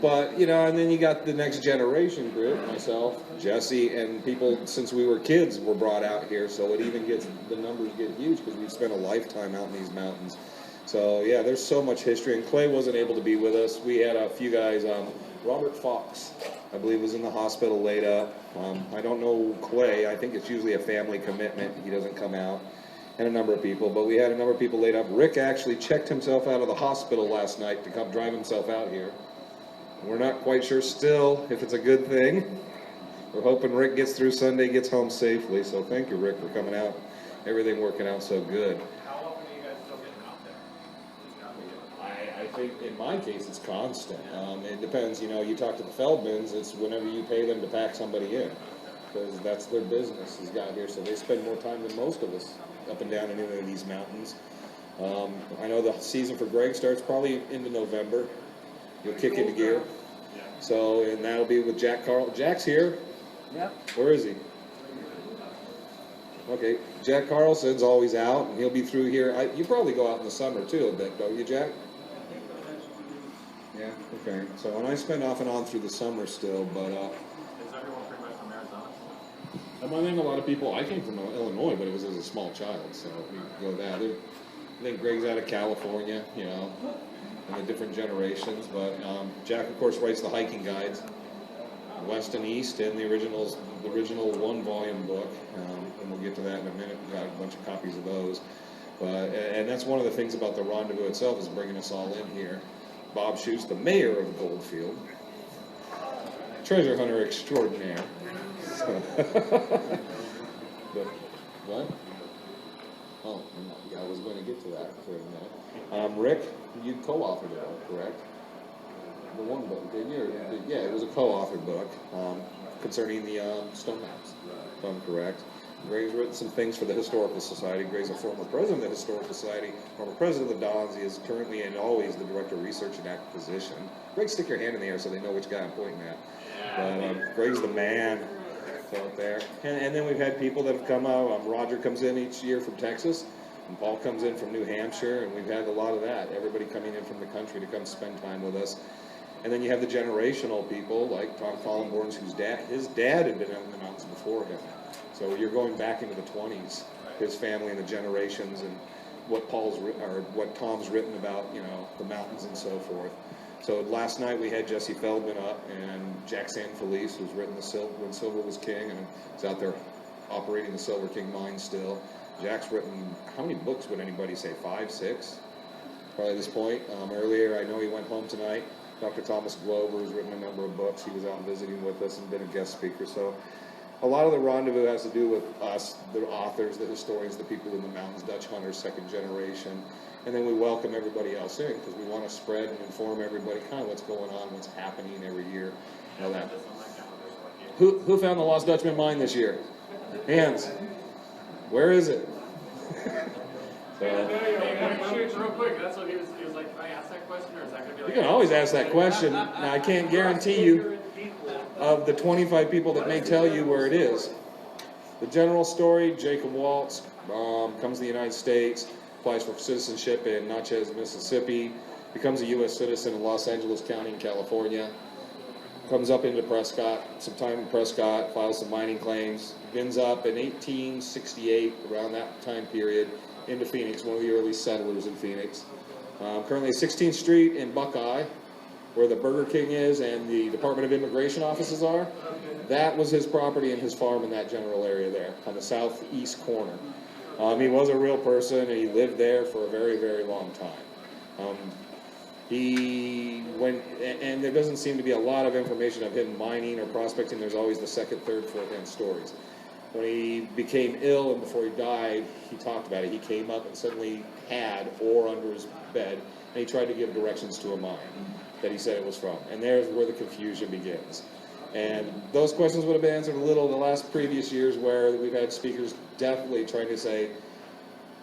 But, you know, and then you got the next generation group, myself, Jesse, and people since we were kids were brought out here, so it even gets, the numbers get huge because we've spent a lifetime out in these mountains. So, yeah, there's so much history, and Clay wasn't able to be with us. We had a few guys, Robert Fox, I believe, was in the hospital laid up. I don't know Clay, I think it's usually a family commitment, he doesn't come out, and a number of people, but we had a number of people laid up. Rick actually checked himself out of the hospital last night to come drive himself out here. We're not quite sure still if it's a good thing. We're hoping Rick gets through Sunday, gets home safely. So thank you, Rick, for coming out. Everything working out so good.
How often are you guys still getting out there? It's gotta be
I think in my case it's constant. It depends, you know, you talk to the Feldmans, it's whenever you pay them to pack somebody in. Because that's their business is out here, so they spend more time than most of us up and down in any of these mountains. I know the season for Greg starts probably into November. You'll kick into gear. So, and that'll be with Jack Carl. Jack's here.
Yep.
Where is he? Okay, Jack Carlson's always out, and he'll be through here. You probably go out in the summer too a bit, don't you, Jack? Yeah, okay. So, and I spend off and on through the summer still, but
Is everyone pretty much from Arizona?
I think a lot of people, I came from Illinois, but it was as a small child, so we go that. I think Greg's out of California, you know, and the different generations, but Jack, of course, writes the hiking guides, West and East, and the original one-volume book, and we'll get to that in a minute. We've got a bunch of copies of those. But, and that's one of the things about the Rendezvous itself is bringing us all in here. Bob Schutz, the mayor of Goldfield, treasure hunter extraordinaire. But, what? Oh, yeah, I was going to get to that for a minute. Rick, you co-authored it, correct? The one book, didn't you? Yeah, it was a co-authored book concerning the stone maps, if I'm correct. Greg's written some things for the Historical Society. Greg's a former president of the Historical Society, former president of the Dons. He is currently and always the director of research and acquisition. Greg, stick your hand in the air so they know which guy I'm pointing at. But Greg's the man out there. And then we've had people that have come out. Roger comes in each year from Texas, and Paul comes in from New Hampshire, and we've had a lot of that. Everybody coming in from the country to come spend time with us. And then you have the generational people like Tom Columborn's, his dad had been out in the mountains before him. So you're going back into the 20s, his family and the generations, and what Tom's written about, you know, the mountains and so forth. So last night we had Jesse Feldman up, and Jack Sanfelice, who's written When Silver Was King, and is out there operating the Silver King mine still. Jack's written, how many books would anybody say? 5, 6? Probably at this point. Earlier, I know he went home tonight. Dr. Thomas Glover has written a number of books. He was out visiting with us and been a guest speaker. So a lot of the Rendezvous has to do with us, the authors, the historians, the people in the mountains, Dutch hunters, second generation. And then we welcome everybody else in because we want to spread and inform everybody kind of what's going on, what's happening every year. You know that. Who found the Lost Dutchman mine this year? Hands. Where is it?
Real quick, that's what he was like, can I ask that question, or is that going to be like...
You can always ask that question. Now, I can't guarantee you of the 25 people that may tell you where it is. The general story, Jacob Waltz comes to the United States, applies for citizenship in Natchez, Mississippi, becomes a U.S. citizen in Los Angeles County in California, comes up into Prescott, some time in Prescott, files some mining claims, ends up in 1868, around that time period, into Phoenix, one of the early settlers in Phoenix. Currently 16th Street in Buckeye, where the Burger King is and the Department of Immigration offices are. That was his property and his farm in that general area there, on the southeast corner. He was a real person, and he lived there for a very, very long time. He went, and there doesn't seem to be a lot of information of him mining or prospecting. There's always the second, third, fourth hand stories. When he became ill and before he died, he talked about it. He came up and suddenly had ore under his bed, and he tried to give directions to a mine that he said it was from. And there's where the confusion begins. And those questions would have been answered a little in the last previous years, where we've had speakers definitely trying to say,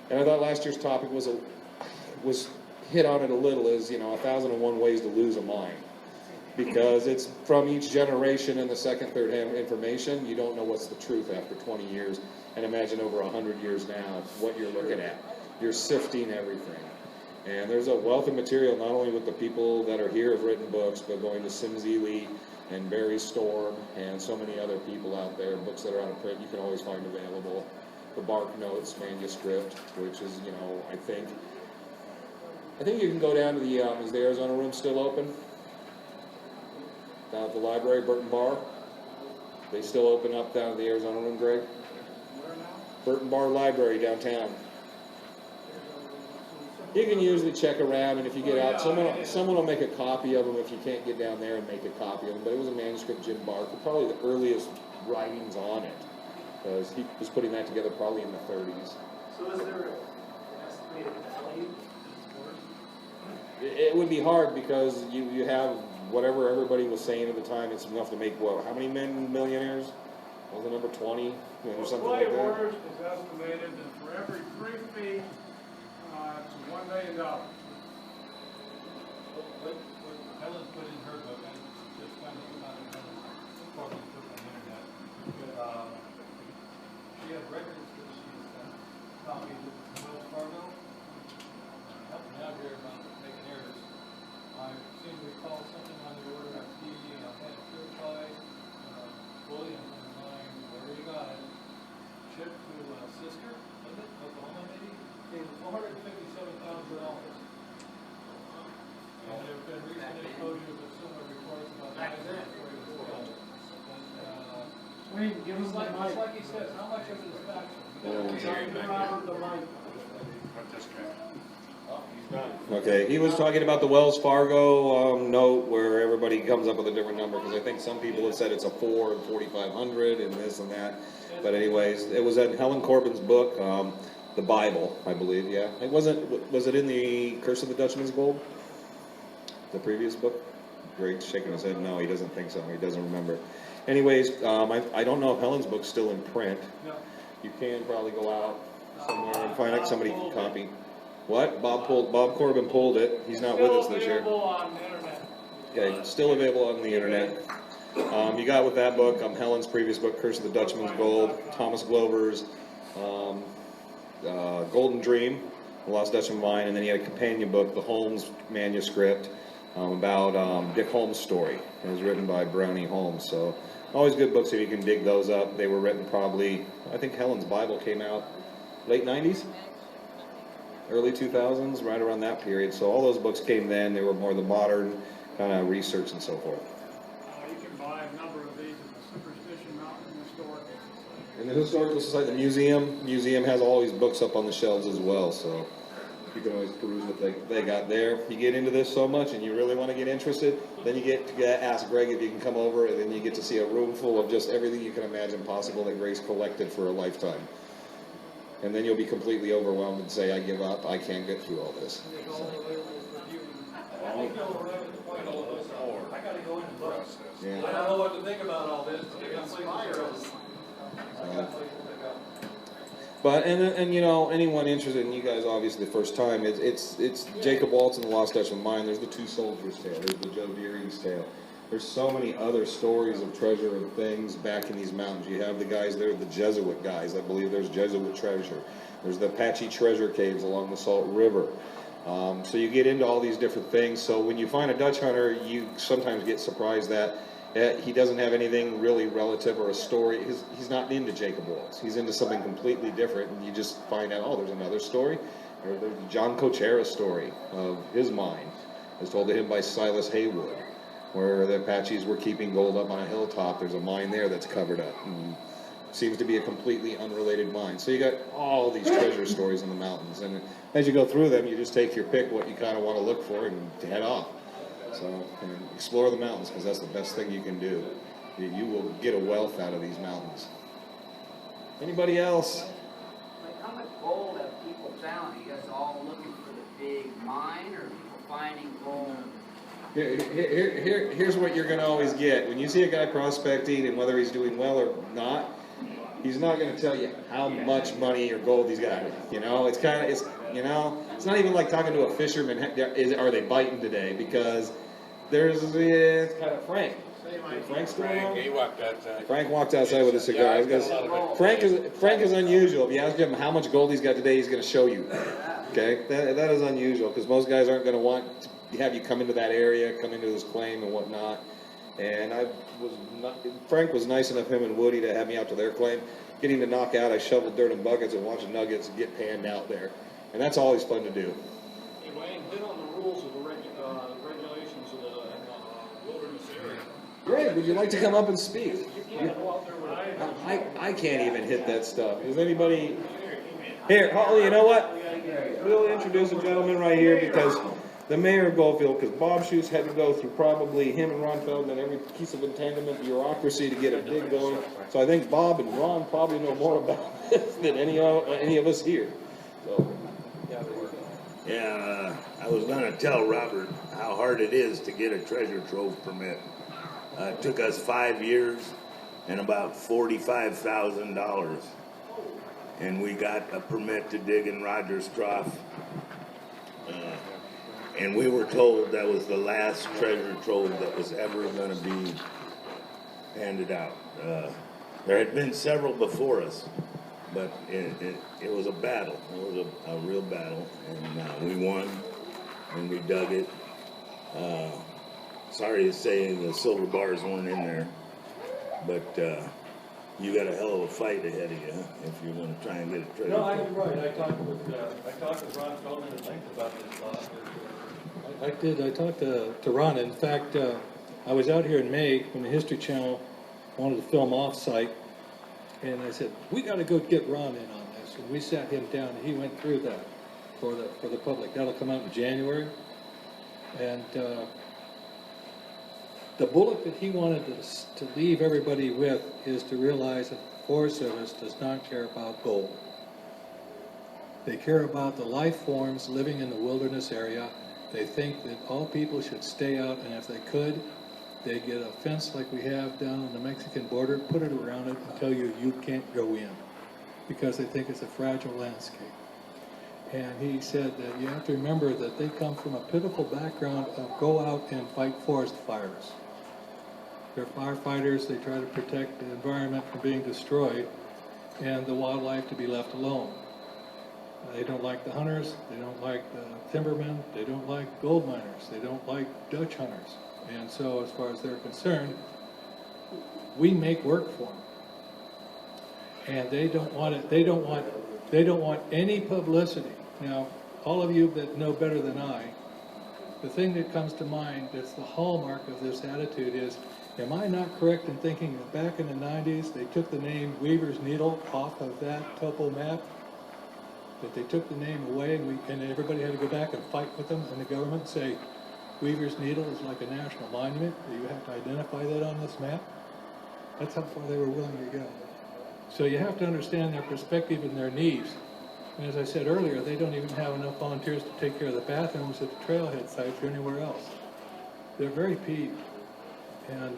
and I thought last year's topic was hit on it a little, is, 1,001 ways to lose a mine. Because it's from each generation and the second, third hand information, you don't know what's the truth after 20 years. And imagine over 100 years now, what you're looking at. You're sifting everything. And there's a wealth of material, not only with the people that are here have written books, but going to Sim Zealy and Barry Storm and so many other people out there, books that are out of print you can always find available. The Bark Notes manuscript, which is, I think you can go down to the, is the Arizona room still open? Down at the library, Burton Bar. They still open up down at the Arizona room, Greg? Burton Bar Library downtown. You can usually check around, and if you get out, someone will make a copy of them if you can't get down there and make a copy of them. But it was a manuscript, Jim Barker, probably the earliest writings on it, because he was putting that together probably in the 30s.
So is there an estimated value?
It would be hard because you have whatever everybody was saying at the time. It's enough to make, what, how many millionaires? Was the number 20 or something like that?
Orders is estimated that for every 3 feet, it's $1 million.
What Helen put in her book, I just found it about it, probably put on the internet. She had records that she's copied with Wells Fargo. Help me out here about making errors. I seem to recall something on the order of the head purified bullion from the mine, wherever you got it, shipped to Sisker, was it, Oklahoma maybe? $457,000. And there have been recent exposures of similar reports about
Back then.
Wayne, give us
It's
the
like
mic.
he says, how much of it is factual?
Yeah.
Robert, the mic.
Okay, he was talking about the Wells Fargo note where everybody comes up with a different number, because I think some people have said it's a 4 and 4,500 and this and that. But anyways, it was in Helen Corbin's book, The Bible, I believe, yeah. It wasn't, was it in the Curse of the Dutchman's Gold? The previous book? Greg's shaking his head, no, he doesn't think so, he doesn't remember. Anyways, I don't know if Helen's book's still in print. You can probably go out somewhere and find out somebody can copy. What? Bob Corbin pulled it. He's not with us this year.
Still available on the internet.
Okay, still available on the internet. You got with that book, Helen's previous book, Curse of the Dutchman's Gold, Thomas Glover's Golden Dream, The Lost Dutchman Mine, and then he had a companion book, the Holmes manuscript, about Dick Holmes' story. It was written by Brownie Holmes, so always good books if you can dig those up. They were written probably, I think Helen's Bible came out late 90s? Early 2000s, right around that period. So all those books came then. They were more the modern kind of research and so forth.
You can buy a number of these at the Superstition Mountain Historical Society.
And the Historical Society, the museum has all these books up on the shelves as well. So you can always peruse what they got there. You get into this so much and you really want to get interested, then you get to ask Greg if you can come over, and then you get to see a room full of just everything you can imagine possible that Greg's collected for a lifetime. And then you'll be completely overwhelmed and say, I give up, I can't get through all this. So.
I gotta go into books.
Yeah.
I don't know what to think about all this.
But and anyone interested, and you guys obviously the first time, it's Jacob Waltz and the Lost Dutchman Mine. There's the Two Soldiers Tale. There's the Joe Deering's Tale. There's so many other stories of treasure and things back in these mountains. You have the guys there, the Jesuit guys. I believe there's Jesuit treasure. There's the Apache treasure caves along the Salt River. So you get into all these different things. So when you find a Dutch hunter, you sometimes get surprised that he doesn't have anything really relative or a story. He's not into Jacob Waltz. He's into something completely different, and you just find out, oh, there's another story. Or there's the John Cochera story of his mine, as told to him by Silas Haywood, where the Apaches were keeping gold up on a hilltop. There's a mine there that's covered up. And seems to be a completely unrelated mine. So you got all these treasure stories in the mountains, and as you go through them, you just take your pick what you kind of want to look for and head off. So and explore the mountains, because that's the best thing you can do. You will get a wealth out of these mountains. Anybody else?
Like, how much gold have people found? Are you guys all looking for the big mine, or are people finding gold?
Here's what you're going to always get. When you see a guy prospecting, and whether he's doing well or not, he's not going to tell you how much money or gold he's got. You know, it's kind of, it's not even like talking to a fisherman. Are they biting today? Because it's kind of Frank. Frank's still around?
He walked outside.
Frank walked outside with a cigar. Frank is unusual. If you ask him how much gold he's got today, he's going to show you. Okay, that is unusual, because most guys aren't going to want to have you come into that area, come into this claim and whatnot. And Frank was nice enough, him and Woody, to have me out to their claim. Getting to knock out, I shoveled dirt in buckets and watched nuggets get panned out there. And that's always fun to do.
Hey, Wayne, hit on the rules of the regulations of the wilderness area.
Greg, would you like to come up and speak? I can't even hit that stuff. Is anybody here? Oh, you know what? We'll introduce a gentleman right here, because the mayor of Goldfield, because Bob Shoes had to go through probably him and Ron Feldman, every piece of entanglement bureaucracy to get a dig going. So I think Bob and Ron probably know more about this than any of us here. So.
Yeah, I was gonna tell Robert how hard it is to get a treasure trove permit. It took us 5 years and about $45,000. And we got a permit to dig in Rogers Trough. And we were told that was the last treasure trove that was ever gonna be handed out. There had been several before us, but it was a battle. It was a real battle, and we won, and we dug it. Sorry to say the silver bars weren't in there, but you got a hell of a fight ahead of you if you're going to try and get a treasure.
No, I'm right. I talked with Ron Feldman at length about this. I talked to Ron. In fact, I was out here in May when the History Channel wanted to film off-site, and I said, we got to go get Ron in on this. And we sat him down, and he went through that for the public. That'll come out in January. And the bullet that he wanted to leave everybody with is to realize that the Forest Service does not care about gold. They care about the life forms living in the wilderness area. They think that all people should stay out, and if they could, they'd get a fence like we have down on the Mexican border, put it around it, and tell you can't go in, because they think it's a fragile landscape. And he said that you have to remember that they come from a pitiful background of go out and fight forest fires. They're firefighters. They try to protect the environment from being destroyed and the wildlife to be left alone. They don't like the hunters. They don't like the timbermen. They don't like gold miners. They don't like Dutch hunters. And so as far as they're concerned, we make work for them. And they don't want it. They don't want any publicity. Now, all of you that know better than I, the thing that comes to mind that's the hallmark of this attitude is, am I not correct in thinking that back in the 90s, they took the name Weaver's Needle off of that topo map? That they took the name away, and everybody had to go back and fight with them and the government and say, Weaver's Needle is like a national monument, that you have to identify that on this map? That's how far they were willing to go. So you have to understand their perspective and their needs. And as I said earlier, they don't even have enough volunteers to take care of the bathrooms at the trailhead sites or anywhere else. They're very peeved. And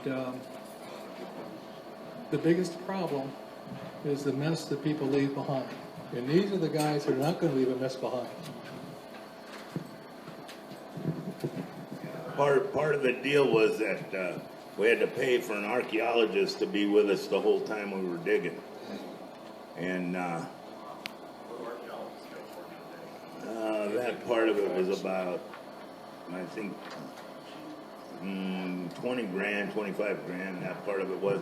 the biggest problem is the mess that people leave behind. And these are the guys who are not going to leave a mess behind.
Part of the deal was that we had to pay for an archaeologist to be with us the whole time we were digging. And that part of it was about, I think, 20 grand, 25 grand, that part of it was.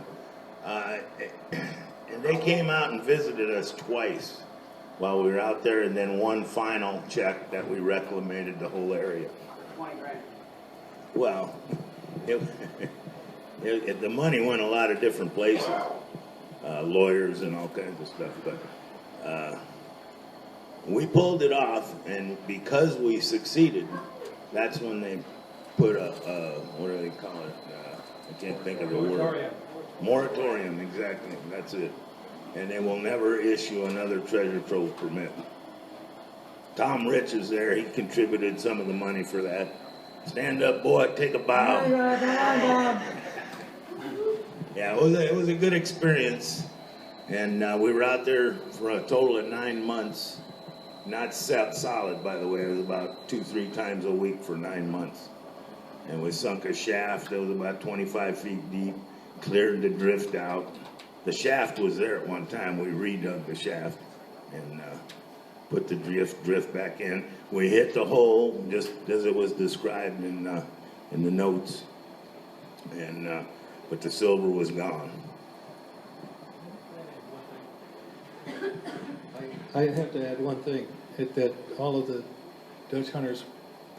And they came out and visited us twice while we were out there, and then one final check that we reclamated the whole area.
20 grand.
Well, the money went a lot of different places, lawyers and all kinds of stuff, but we pulled it off, and because we succeeded, that's when they put a what do they call it? I can't think of the word. Moratorium, exactly, that's it. And they will never issue another treasure trove permit. Tom Rich is there, he contributed some of the money for that. Stand up, boy, take a bow. Yeah, it was a good experience. And we were out there for a total of 9 months. Not solid, by the way, it was about 2-3 times a week for 9 months. And we sunk a shaft that was about 25 feet deep, cleared the drift out. The shaft was there at one time. We redug the shaft and put the drift back in. We hit the hole just as it was described in the notes, and but the silver was gone.
I have to add one thing, that all of the Dutch hunters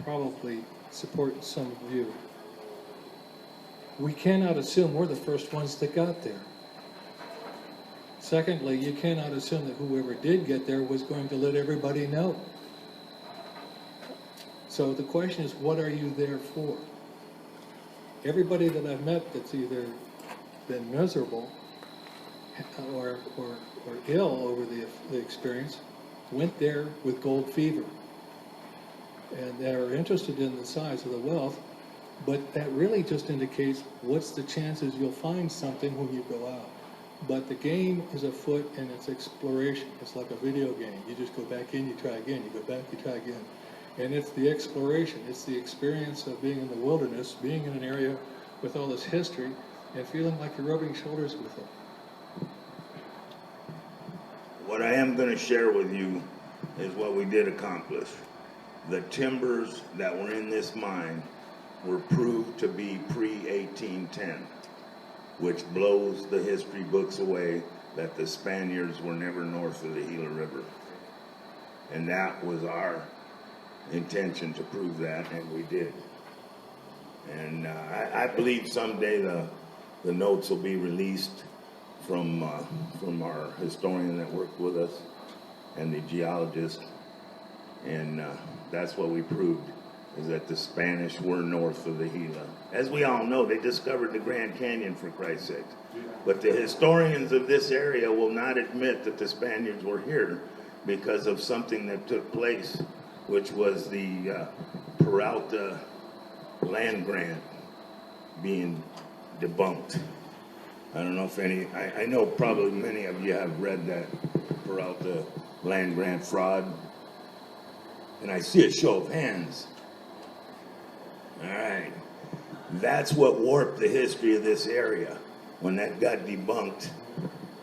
probably support some view. We cannot assume we're the first ones that got there. Secondly, you cannot assume that whoever did get there was going to let everybody know. So the question is, what are you there for? Everybody that I've met that's either been miserable or ill over the experience went there with gold fever. And they're interested in the size of the wealth, but that really just indicates what's the chances you'll find something when you go out. But the game is afoot and it's exploration. It's like a video game. You just go back in, you try again, you go back, you try again. And it's the exploration. It's the experience of being in the wilderness, being in an area with all this history, and feeling like you're rubbing shoulders with it.
What I am going to share with you is what we did accomplish. The timbers that were in this mine were proved to be pre-1810, which blows the history books away that the Spaniards were never north of the Gila River. And that was our intention to prove that, and we did. And I believe someday the notes will be released from our historian that worked with us and the geologist, and that's what we proved, is that the Spanish were north of the Gila. As we all know, they discovered the Grand Canyon, for Christ's sake. But the historians of this area will not admit that the Spaniards were here because of something that took place, which was the Peralta land grant being debunked. I don't know if I know probably many of you have read that Peralta land grant fraud. And I see a show of hands. All right. That's what warped the history of this area. When that got debunked,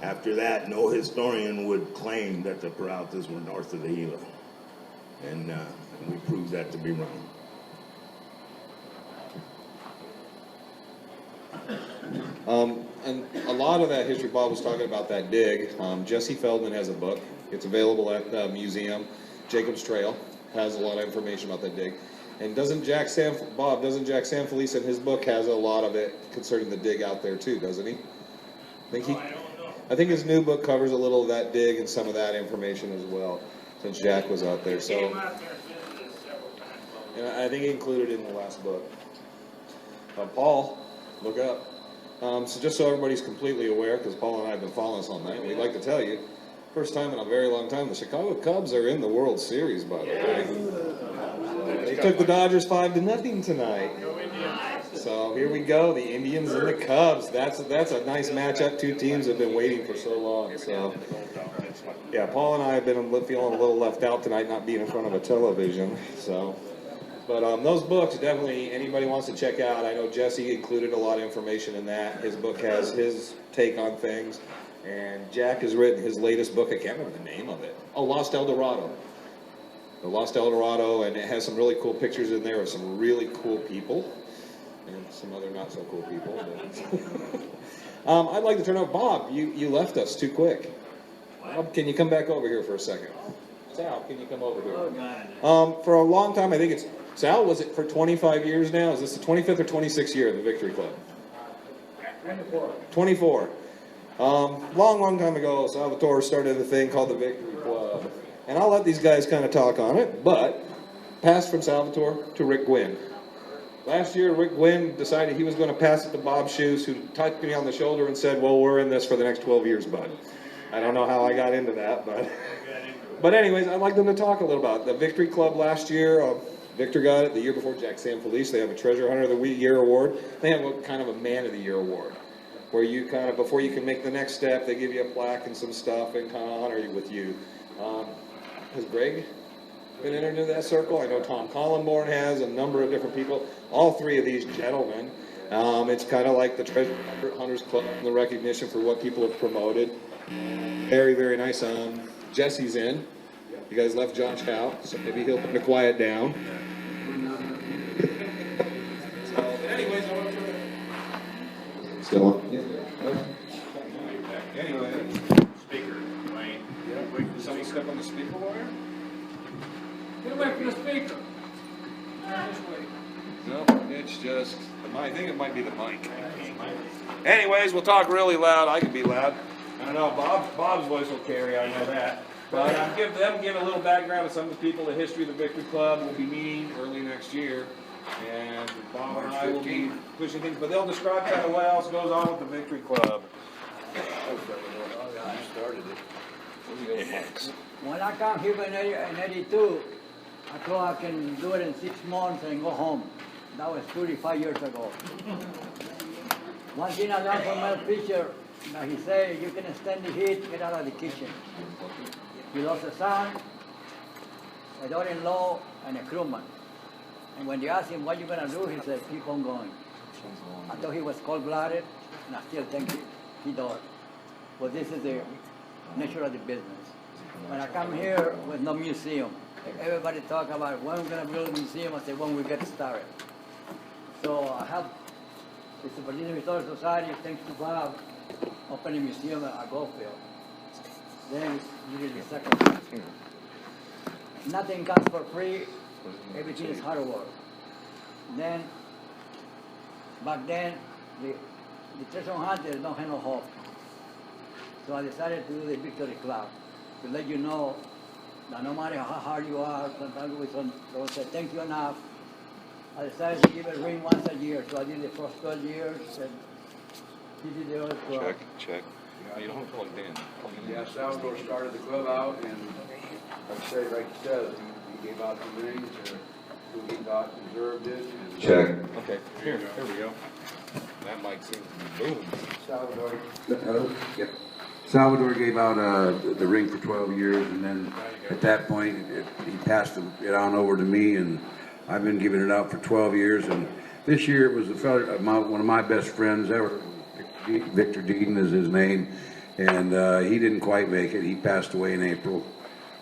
after that, no historian would claim that the Peraltas were north of the Gila. And we proved that to be wrong.
And a lot of that history Bob was talking about, that dig. Jesse Feldman has a book. It's available at the museum. Jacob's Trail has a lot of information about that dig. And doesn't Jack Sanfelice in his book has a lot of it concerning the dig out there too, doesn't he? I think his new book covers a little of that dig and some of that information as well, since Jack was out there. So, and I think he included it in the last book. Paul, look up. So just so everybody's completely aware, because Paul and I have been following us all night, we'd like to tell you, first time in a very long time, the Chicago Cubs are in the World Series, by the way. They took the Dodgers 5-0 tonight. So here we go, the Indians and the Cubs. That's a nice matchup. Two teams have been waiting for so long. So yeah, Paul and I have been feeling a little left out tonight, not being in front of a television. So, But those books, definitely, anybody wants to check out. I know Jesse included a lot of information in that. His book has his take on things. And Jack has written his latest book. I can't remember the name of it. Oh, Lost El Dorado. The Lost El Dorado, and it has some really cool pictures in there of some really cool people. And some other not so cool people. But I'd like to turn over. Bob, you left us too quick. Bob, can you come back over here for a second? Sal, can you come over here?
Oh, God.
For a long time, I think it's, Sal, was it for 25 years now? Is this the 25th or 26th year of the Victory Club?
24.
24. Long time ago, Salvatore started a thing called the Victory Club. And I'll let these guys kind of talk on it, but pass from Salvatore to Rick Gwynn. Last year, Rick Gwynn decided he was going to pass it to Bob Shoes, who touched me on the shoulder and said, well, we're in this for the next 12 years, bud. I don't know how I got into that, but anyways, I'd like them to talk a little about the Victory Club last year. Victor got it the year before, Jack Sanfelice. They have a Treasure Hunter of the Year award. They have a kind of a Man of the Year award, where you kind of, before you can make the next step, they give you a plaque and some stuff and kind of honor you with you. Has Greg been entered into that circle? I know Tom Collenborn has, a number of different people. All three of these gentlemen. It's kind of like the Treasure Hunters Club and the recognition for what people have promoted. Very, very nice. Jesse's in. You guys left Josh out, so maybe he'll put to quiet down. So, anyways, I want to still on. Anyway,
Speaker, Wayne.
did somebody step on the speaker wire?
Get away from the speaker.
No, it's just I think it might be the mic. Anyways, we'll talk really loud. I can be loud. I don't know. Bob's voice will carry. I know that. But I'll give a little background of some of the people. The history of the Victory Club will be meeting early next year, and Bob and I will be pushing things. But they'll describe kind of what else goes on with the Victory Club.
You started it.
When I come here in 82, I thought I can do it in 6 months and go home. That was 35 years ago. One thing I learned from Mel Fisher, that he said, you can stand the heat, get out of the kitchen. He lost a son, a daughter-in-law, and a crewman. And when they asked him, what are you going to do? He said, keep on going. I thought he was cold-blooded, and I still think he does. But this is the nature of the business. When I come here with no museum, everybody talk about when we're going to build a museum, I say when we get started. So I have the Superintendent Historical Society, thanks to Bob, open a museum at Goldfield. Then it's usually the second. Nothing comes for free, everything is hard work. Then, back then, the treasure hunters don't have no hope. So I decided to do the Victory Club, to let you know that no matter how hard you are, sometimes we don't say thank you enough. I decided to give a ring once a year, so I did the first 12 years, and he did the other 12.
Check. You don't have to plug it in.
Yeah, Salvador started the club out, and like you said, he gave out the rings to who he thought deserved it. And
Okay, here we go. That mic seems to be boom.
Salvador. Hello? Yep. Salvador gave out the ring for 12 years, and then at that point, he passed it on over to me, and I've been giving it out for 12 years. And this year it was a fellow, one of my best friends ever, Victor Deaton is his name, and he didn't quite make it. He passed away in April.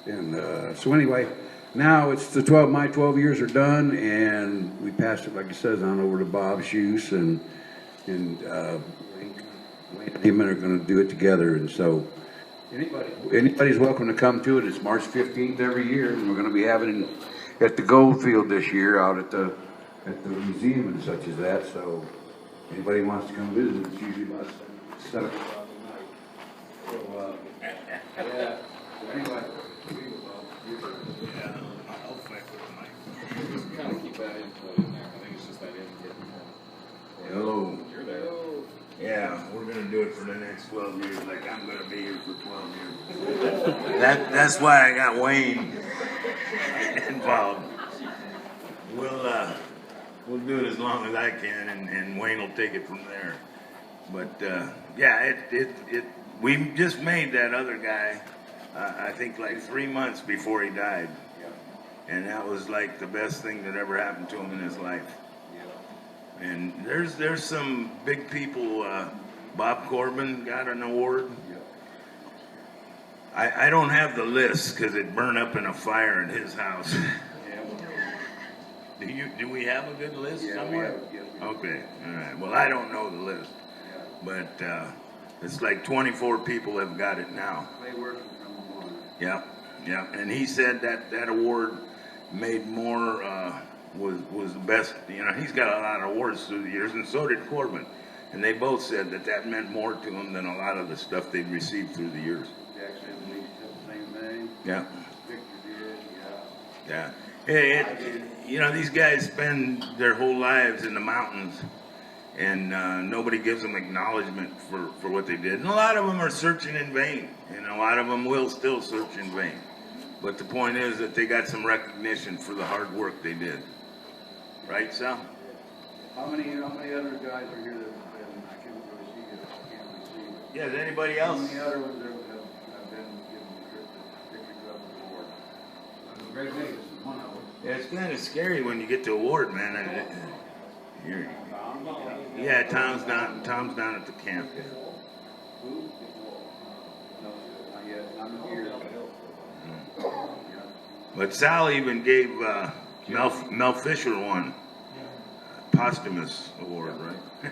And so anyway, now it's my 12 years are done, and we passed it, like it says, on over to Bob Shoes, and Wayne and him are going to do it together. And so anybody's welcome to come to it. It's March 15th every year, and we're going to be having it at the Goldfield this year, out at the museum and such as that. So anybody wants to come visit, it's usually about 7 o'clock at night. So yeah. So anyway.
Kind of keep that input in there. I think it's just that input.
Hello.
You're there.
Yeah, we're gonna do it for the next 12 years, like I'm gonna be here for 12 years. That's why I got Wayne involved. We'll do it as long as I can, and Wayne will take it from there. But yeah, we just made that other guy, I think like 3 months before he died. and that was like the best thing that ever happened to him in his life. And there's some big people. Bob Corbin got an award. I don't have the list because it burned up in a fire in his house. Do we have a good list somewhere? Okay, all right. Well, I don't know the list, but it's like 24 people have got it now. Yeah, yeah. And he said that award made more, was the best. You know, he's got a lot of awards through the years, and so did Corbin. And they both said that meant more to him than a lot of the stuff they'd received through the years.
Jackson Lee said the same thing.
Yeah.
Victor did,
Yeah. Hey, you know, these guys spend their whole lives in the mountains, and nobody gives them acknowledgement for what they did. And a lot of them are searching in vain, and a lot of them will still search in vain. But the point is that they got some recognition for the hard work they did. Right, Sal?
How many other guys are here that I can't really see it? I can't really see it.
Yeah, is anybody else?
How many other ones have been given the Victory Club award? Greg Davis is one of them.
Yeah, it's kind of scary when you get the award, man. Yeah, Tom's down at the camp.
Who? No, not yet. I'm here.
But Sal even gave Mel Fisher one posthumous award, right?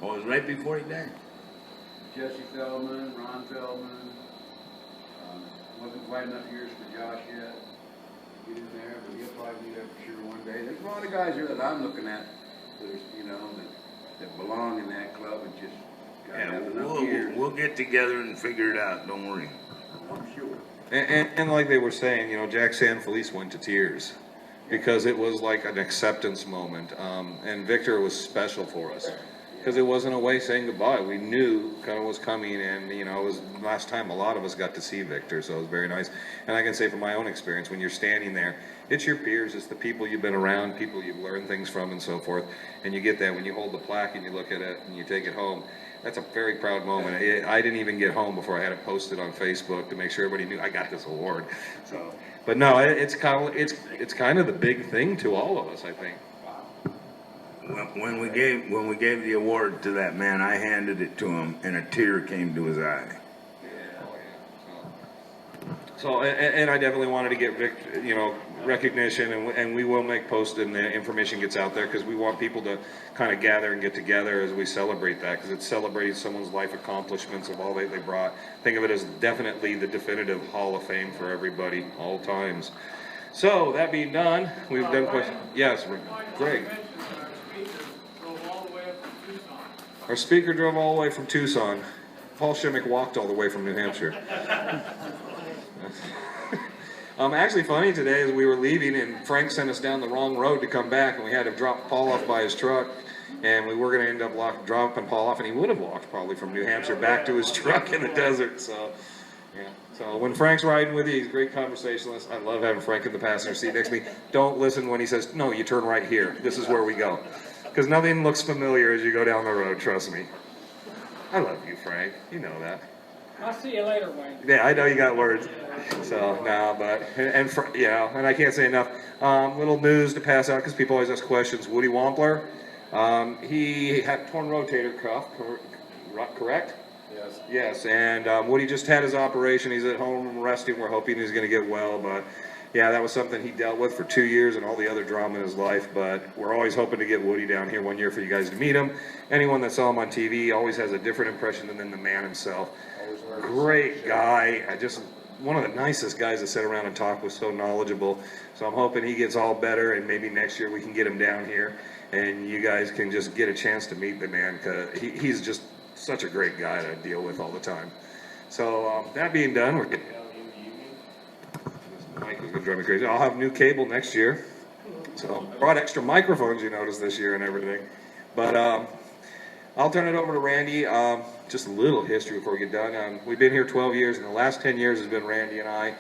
Oh, it was right before he died.
Jesse Feldman, Ron Feldman. Wasn't quite enough years for Josh yet. Get in there, but he'll probably be there for sure one day. There's a lot of guys here that I'm looking at that are, you know, that belong in that club and just gotta have enough years.
We'll get together and figure it out. Don't worry.
I'm sure.
And like they were saying, you know, Jack Sanfelice went to tears because it was like an acceptance moment. And Victor was special for us because it wasn't a way saying goodbye. We knew kind of was coming, and you know, it was the last time a lot of us got to see Victor, so it was very nice. And I can say from my own experience, when you're standing there, it's your peers, it's the people you've been around, people you've learned things from, and so forth. And you get that when you hold the plaque and you look at it and you take it home. That's a very proud moment. I didn't even get home before I had it posted on Facebook to make sure everybody knew I got this award. So, but no, it's kind of the big thing to all of us, I think.
When we gave the award to that man, I handed it to him, and a tear came to his eye.
So, and I definitely wanted to get Vic, you know, recognition, and we will make posts and the information gets out there because we want people to kind of gather and get together as we celebrate that, because it's celebrating someone's life accomplishments of all they brought. Think of it as definitely the definitive Hall of Fame for everybody, all times. So, that being done, we've done questions. Yes, Greg. Our speaker drove all the way from Tucson. Paul Shimmick walked all the way from New Hampshire. Actually funny today is we were leaving and Frank sent us down the wrong road to come back, and we had to drop Paul off by his truck, and we were going to end up dropping Paul off, and he would have walked probably from New Hampshire back to his truck in the desert. So yeah. So when Frank's riding with you, he's a great conversationalist. I love having Frank in the passenger seat next to me. Don't listen when he says, no, you turn right here. This is where we go. Because nothing looks familiar as you go down the road, trust me. I love you, Frank. You know that.
I'll see you later, Wayne.
Yeah, I know you got words. So, no, but, and I can't say enough. Little news to pass out because people always ask questions. Woody Wampler, he had torn rotator cuff, correct?
Yes.
Yes, and Woody just had his operation. He's at home resting. We're hoping he's going to get well, but yeah, that was something he dealt with for 2 years and all the other drama in his life, but we're always hoping to get Woody down here one year for you guys to meet him. Anyone that saw him on TV always has a different impression than the man himself. Great guy, one of the nicest guys to sit around and talk with, so knowledgeable. So I'm hoping he gets all better, and maybe next year we can get him down here, and you guys can just get a chance to meet the man, because he's just such a great guy to deal with all the time. So that being done, we're getting Mike is going to drive me crazy. I'll have new cable next year. So brought extra microphones, you notice, this year and everything. But I'll turn it over to Randy. Just a little history before we get done. We've been here 12 years, and the last 10 years has been Randy and I.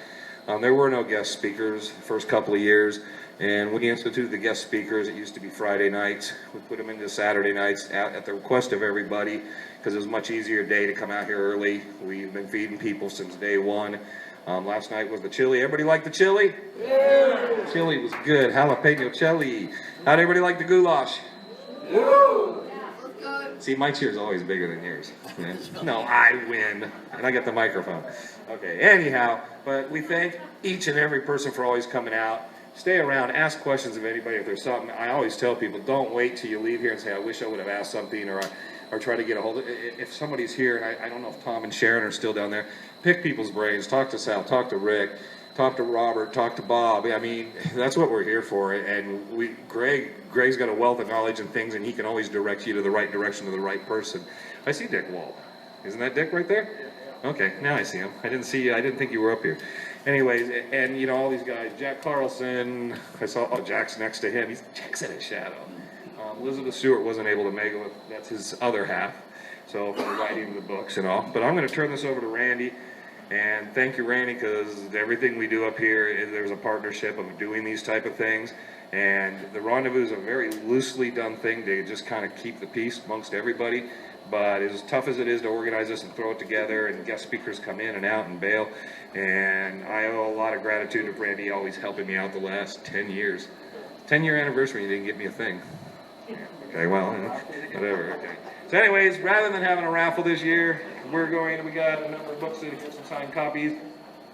There were no guest speakers the first couple of years, and we instituted the guest speakers. It used to be Friday nights. We put them into Saturday nights at the request of everybody, because it was a much easier day to come out here early. We've been feeding people since day one. Last night was the chili. Everybody like the chili? Yeah. Chili was good. Jalapeno chili. How'd everybody like the goulash? See, my cheer's always bigger than yours. No, I win. And I get the microphone. Okay, anyhow, but we thank each and every person for always coming out. Stay around, ask questions of anybody if there's something. I always tell people, don't wait till you leave here and say, I wish I would have asked something, or try to get a hold of it. If somebody's here, and I don't know if Tom and Sharon are still down there, pick people's brains, talk to Sal, talk to Rick, talk to Robert, talk to Bob. I mean, that's what we're here for. And Greg's got a wealth of knowledge and things, and he can always direct you to the right direction, to the right person. I see Dick Wall. Isn't that Dick right there? Okay, now I see him. I didn't see you. I didn't think you were up here. Anyways, and you know, all these guys, Jack Carlson, I saw, oh, Jack's next to him. Jack's in his shadow. Elizabeth Stewart wasn't able to make it. That's his other half. So for writing the books and all. But I'm going to turn this over to Randy. And thank you, Randy, because everything we do up here, there's a partnership of doing these type of things. And the Rendezvous is a very loosely done thing to just kind of keep the peace amongst everybody. But as tough as it is to organize this and throw it together, and guest speakers come in and out and bail, and I owe a lot of gratitude to Randy always helping me out the last 10 years. 10-year anniversary, you didn't get me a thing. Okay, well, whatever, okay. So anyways, rather than having a raffle this year, we got a number of books that have some signed copies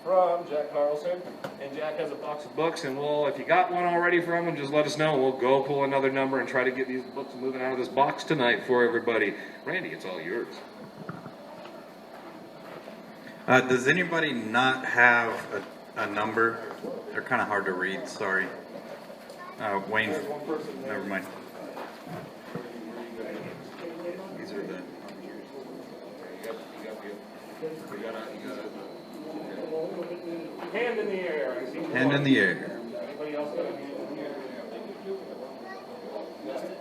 from Jack Carlson, and Jack has a box of books, and if you got one already from him, just let us know. We'll go pull another number and try to get these books moving out of this box tonight for everybody. Randy, it's all yours.
Does anybody not have a number? They're kind of hard to read, sorry. Wayne, never mind. These are the...
Hand in the air.
Hand in the air.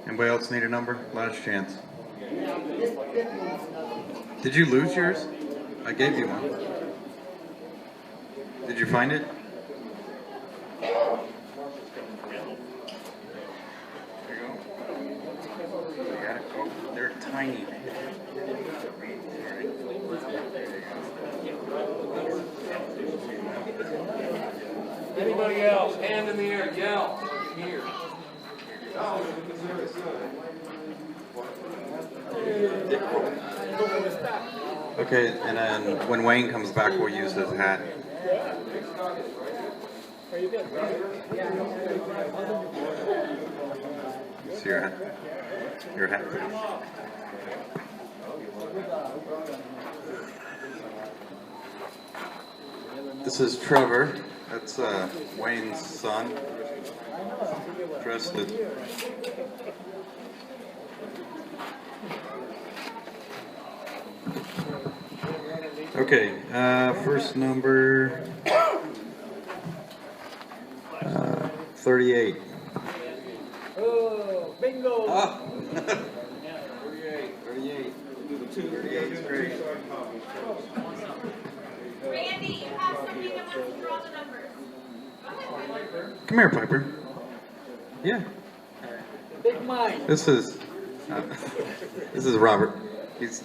Anybody else need a number? Last chance. Did you lose yours? I gave you one. Did you find it? There you go. You got it? Oh, they're tiny.
Anybody else? Hand in the air, yell. Here.
Okay, and then when Wayne comes back, we'll use his hat. See your hat. Your hat, please. This is Trevor. That's Wayne's son. Dressed in... Okay, first number 38.
Oh, bingo!
Ah. 38 is great.
Randy, you have somebody that wants to draw the numbers.
Come here, Piper. Yeah.
Big mind.
This is Robert. He's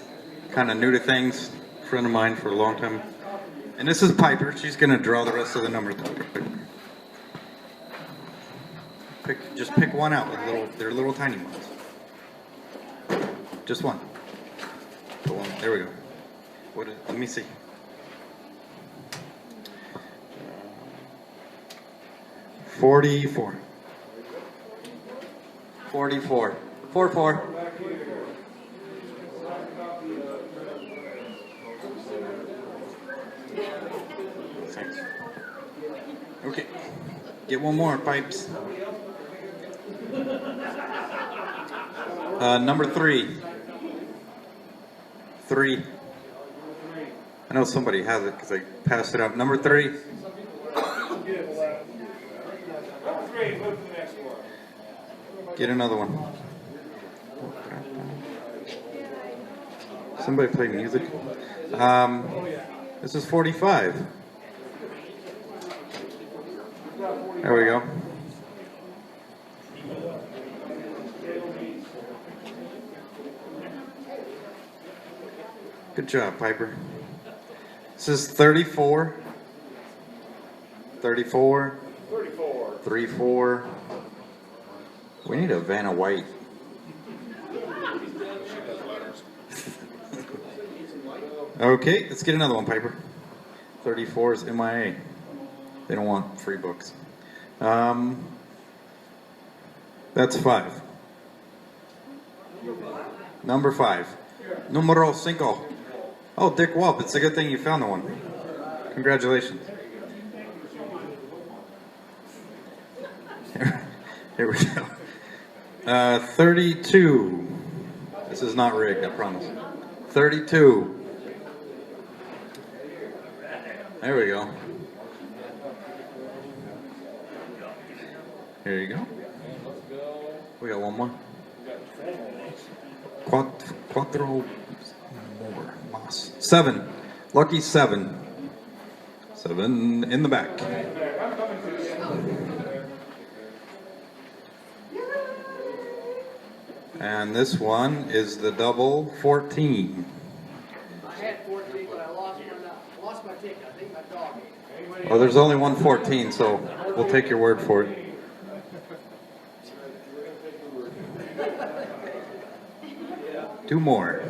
kind of new to things. Friend of mine for a long time. And this is Piper. She's going to draw the rest of the numbers. Just pick one out. They're little tiny ones. Just one. There we go. Let me see. 44. 44. 44. Thanks. Okay. Get one more, Pipes. Number 3. 3. I know somebody has it because I passed it out. Number 3.
Number 3, move to the next one.
Get another one. Somebody play music. This is 45. There we go. Good job, Piper. This is 34. 34.
34.
34. We need a Vanna White. Okay, let's get another one, Piper. 34 is MIA. They don't want free books. That's 5. Number 5. Numero 5. Oh, Dick Walt, it's a good thing you found the one. Congratulations. Here we go. 32. This is not rigged, I promise. 32. There we go. Here you go. We got one more. Quattro more. Mas. 7. Lucky 7. 7 in the back. And this one is the double 14.
I had 14, but I lost my ticket. I think my dog ate it.
Well, there's only one 14, so we'll take your word for it. Two more.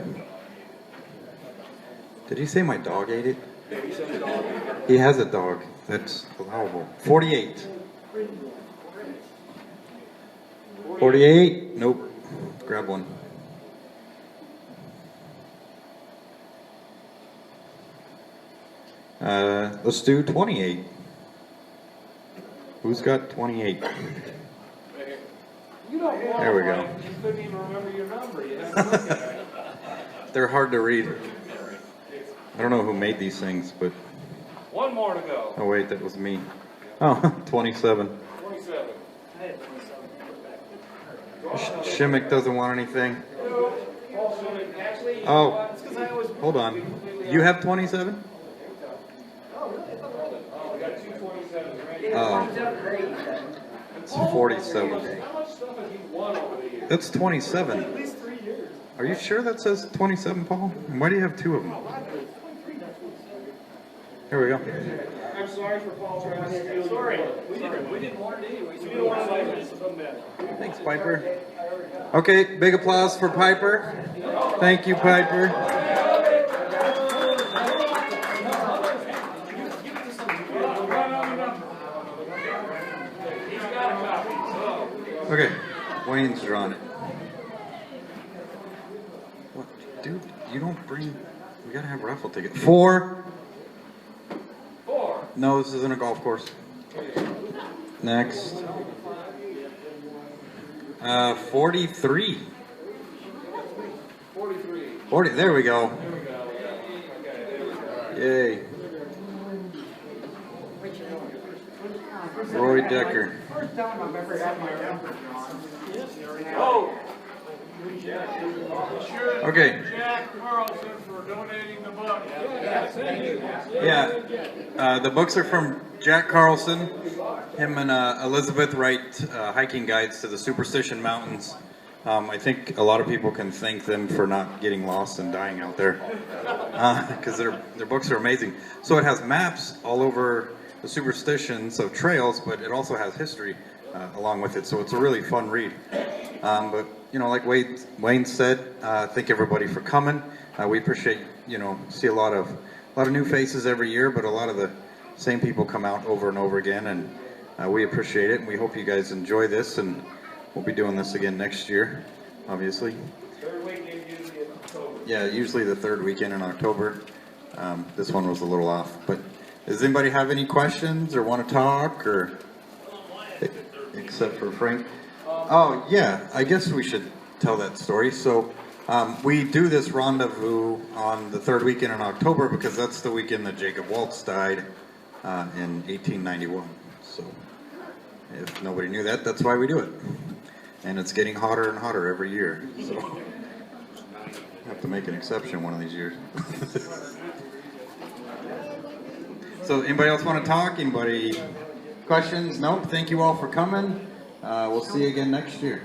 Did he say my dog ate it? He has a dog. That's allowable. 48. 48? Nope. Grab one. Let's do 28. Who's got 28? There we go.
You couldn't even remember your number. You had to look at it.
They're hard to read. I don't know who made these things, but...
One more to go.
Oh wait, that was me. Oh, 27.
27.
Shimmick doesn't want anything.
Actually,
Oh,
it's 'cause I always
hold on. You have 27?
we got two 27s right
Oh. It's 47.
How much stuff have you won over the years?
That's 27.
At least 3 years.
Are you sure that says 27, Paul? And why do you have 2 of them? Here we go.
I'm sorry for Paul trying to steal. Sorry, we didn't want it anyway. We didn't want to.
Thanks, Piper. Okay, big applause for Piper. Thank you, Piper. Okay, Wayne's drawn it. What, dude? You don't bring. We gotta have a raffle ticket. 4.
4.
No, this isn't a golf course. Next. 43.
43.
40. There we go.
There we go. Okay, there we go.
Yay. Roy Decker.
First time I've ever had my number drawn.
Oh!
Okay.
Jack Carlson for donating the book.
Yes, thank you.
Yeah. The books are from Jack Carlson. Him and Elizabeth write hiking guides to the Superstition Mountains. I think a lot of people can thank them for not getting lost and dying out there, because their books are amazing. So it has maps all over the superstitions of trails, but it also has history along with it. So it's a really fun read. But you know, like Wayne said, thank everybody for coming. We appreciate, see a lot of new faces every year, but a lot of the same people come out over and over again, and we appreciate it. And we hope you guys enjoy this, and we'll be doing this again next year, obviously.
Third weekend usually in October.
Yeah, usually the third weekend in October. This one was a little off, but does anybody have any questions or want to talk, or except for Frank? Oh yeah, I guess we should tell that story. So we do this rendezvous on the third weekend in October because that's the weekend that Jacob Waltz died in 1891. So if nobody knew that, that's why we do it. And it's getting hotter and hotter every year. So I have to make an exception one of these years. So anybody else want to talk? Anybody questions? Nope. Thank you all for coming. We'll see you again next year.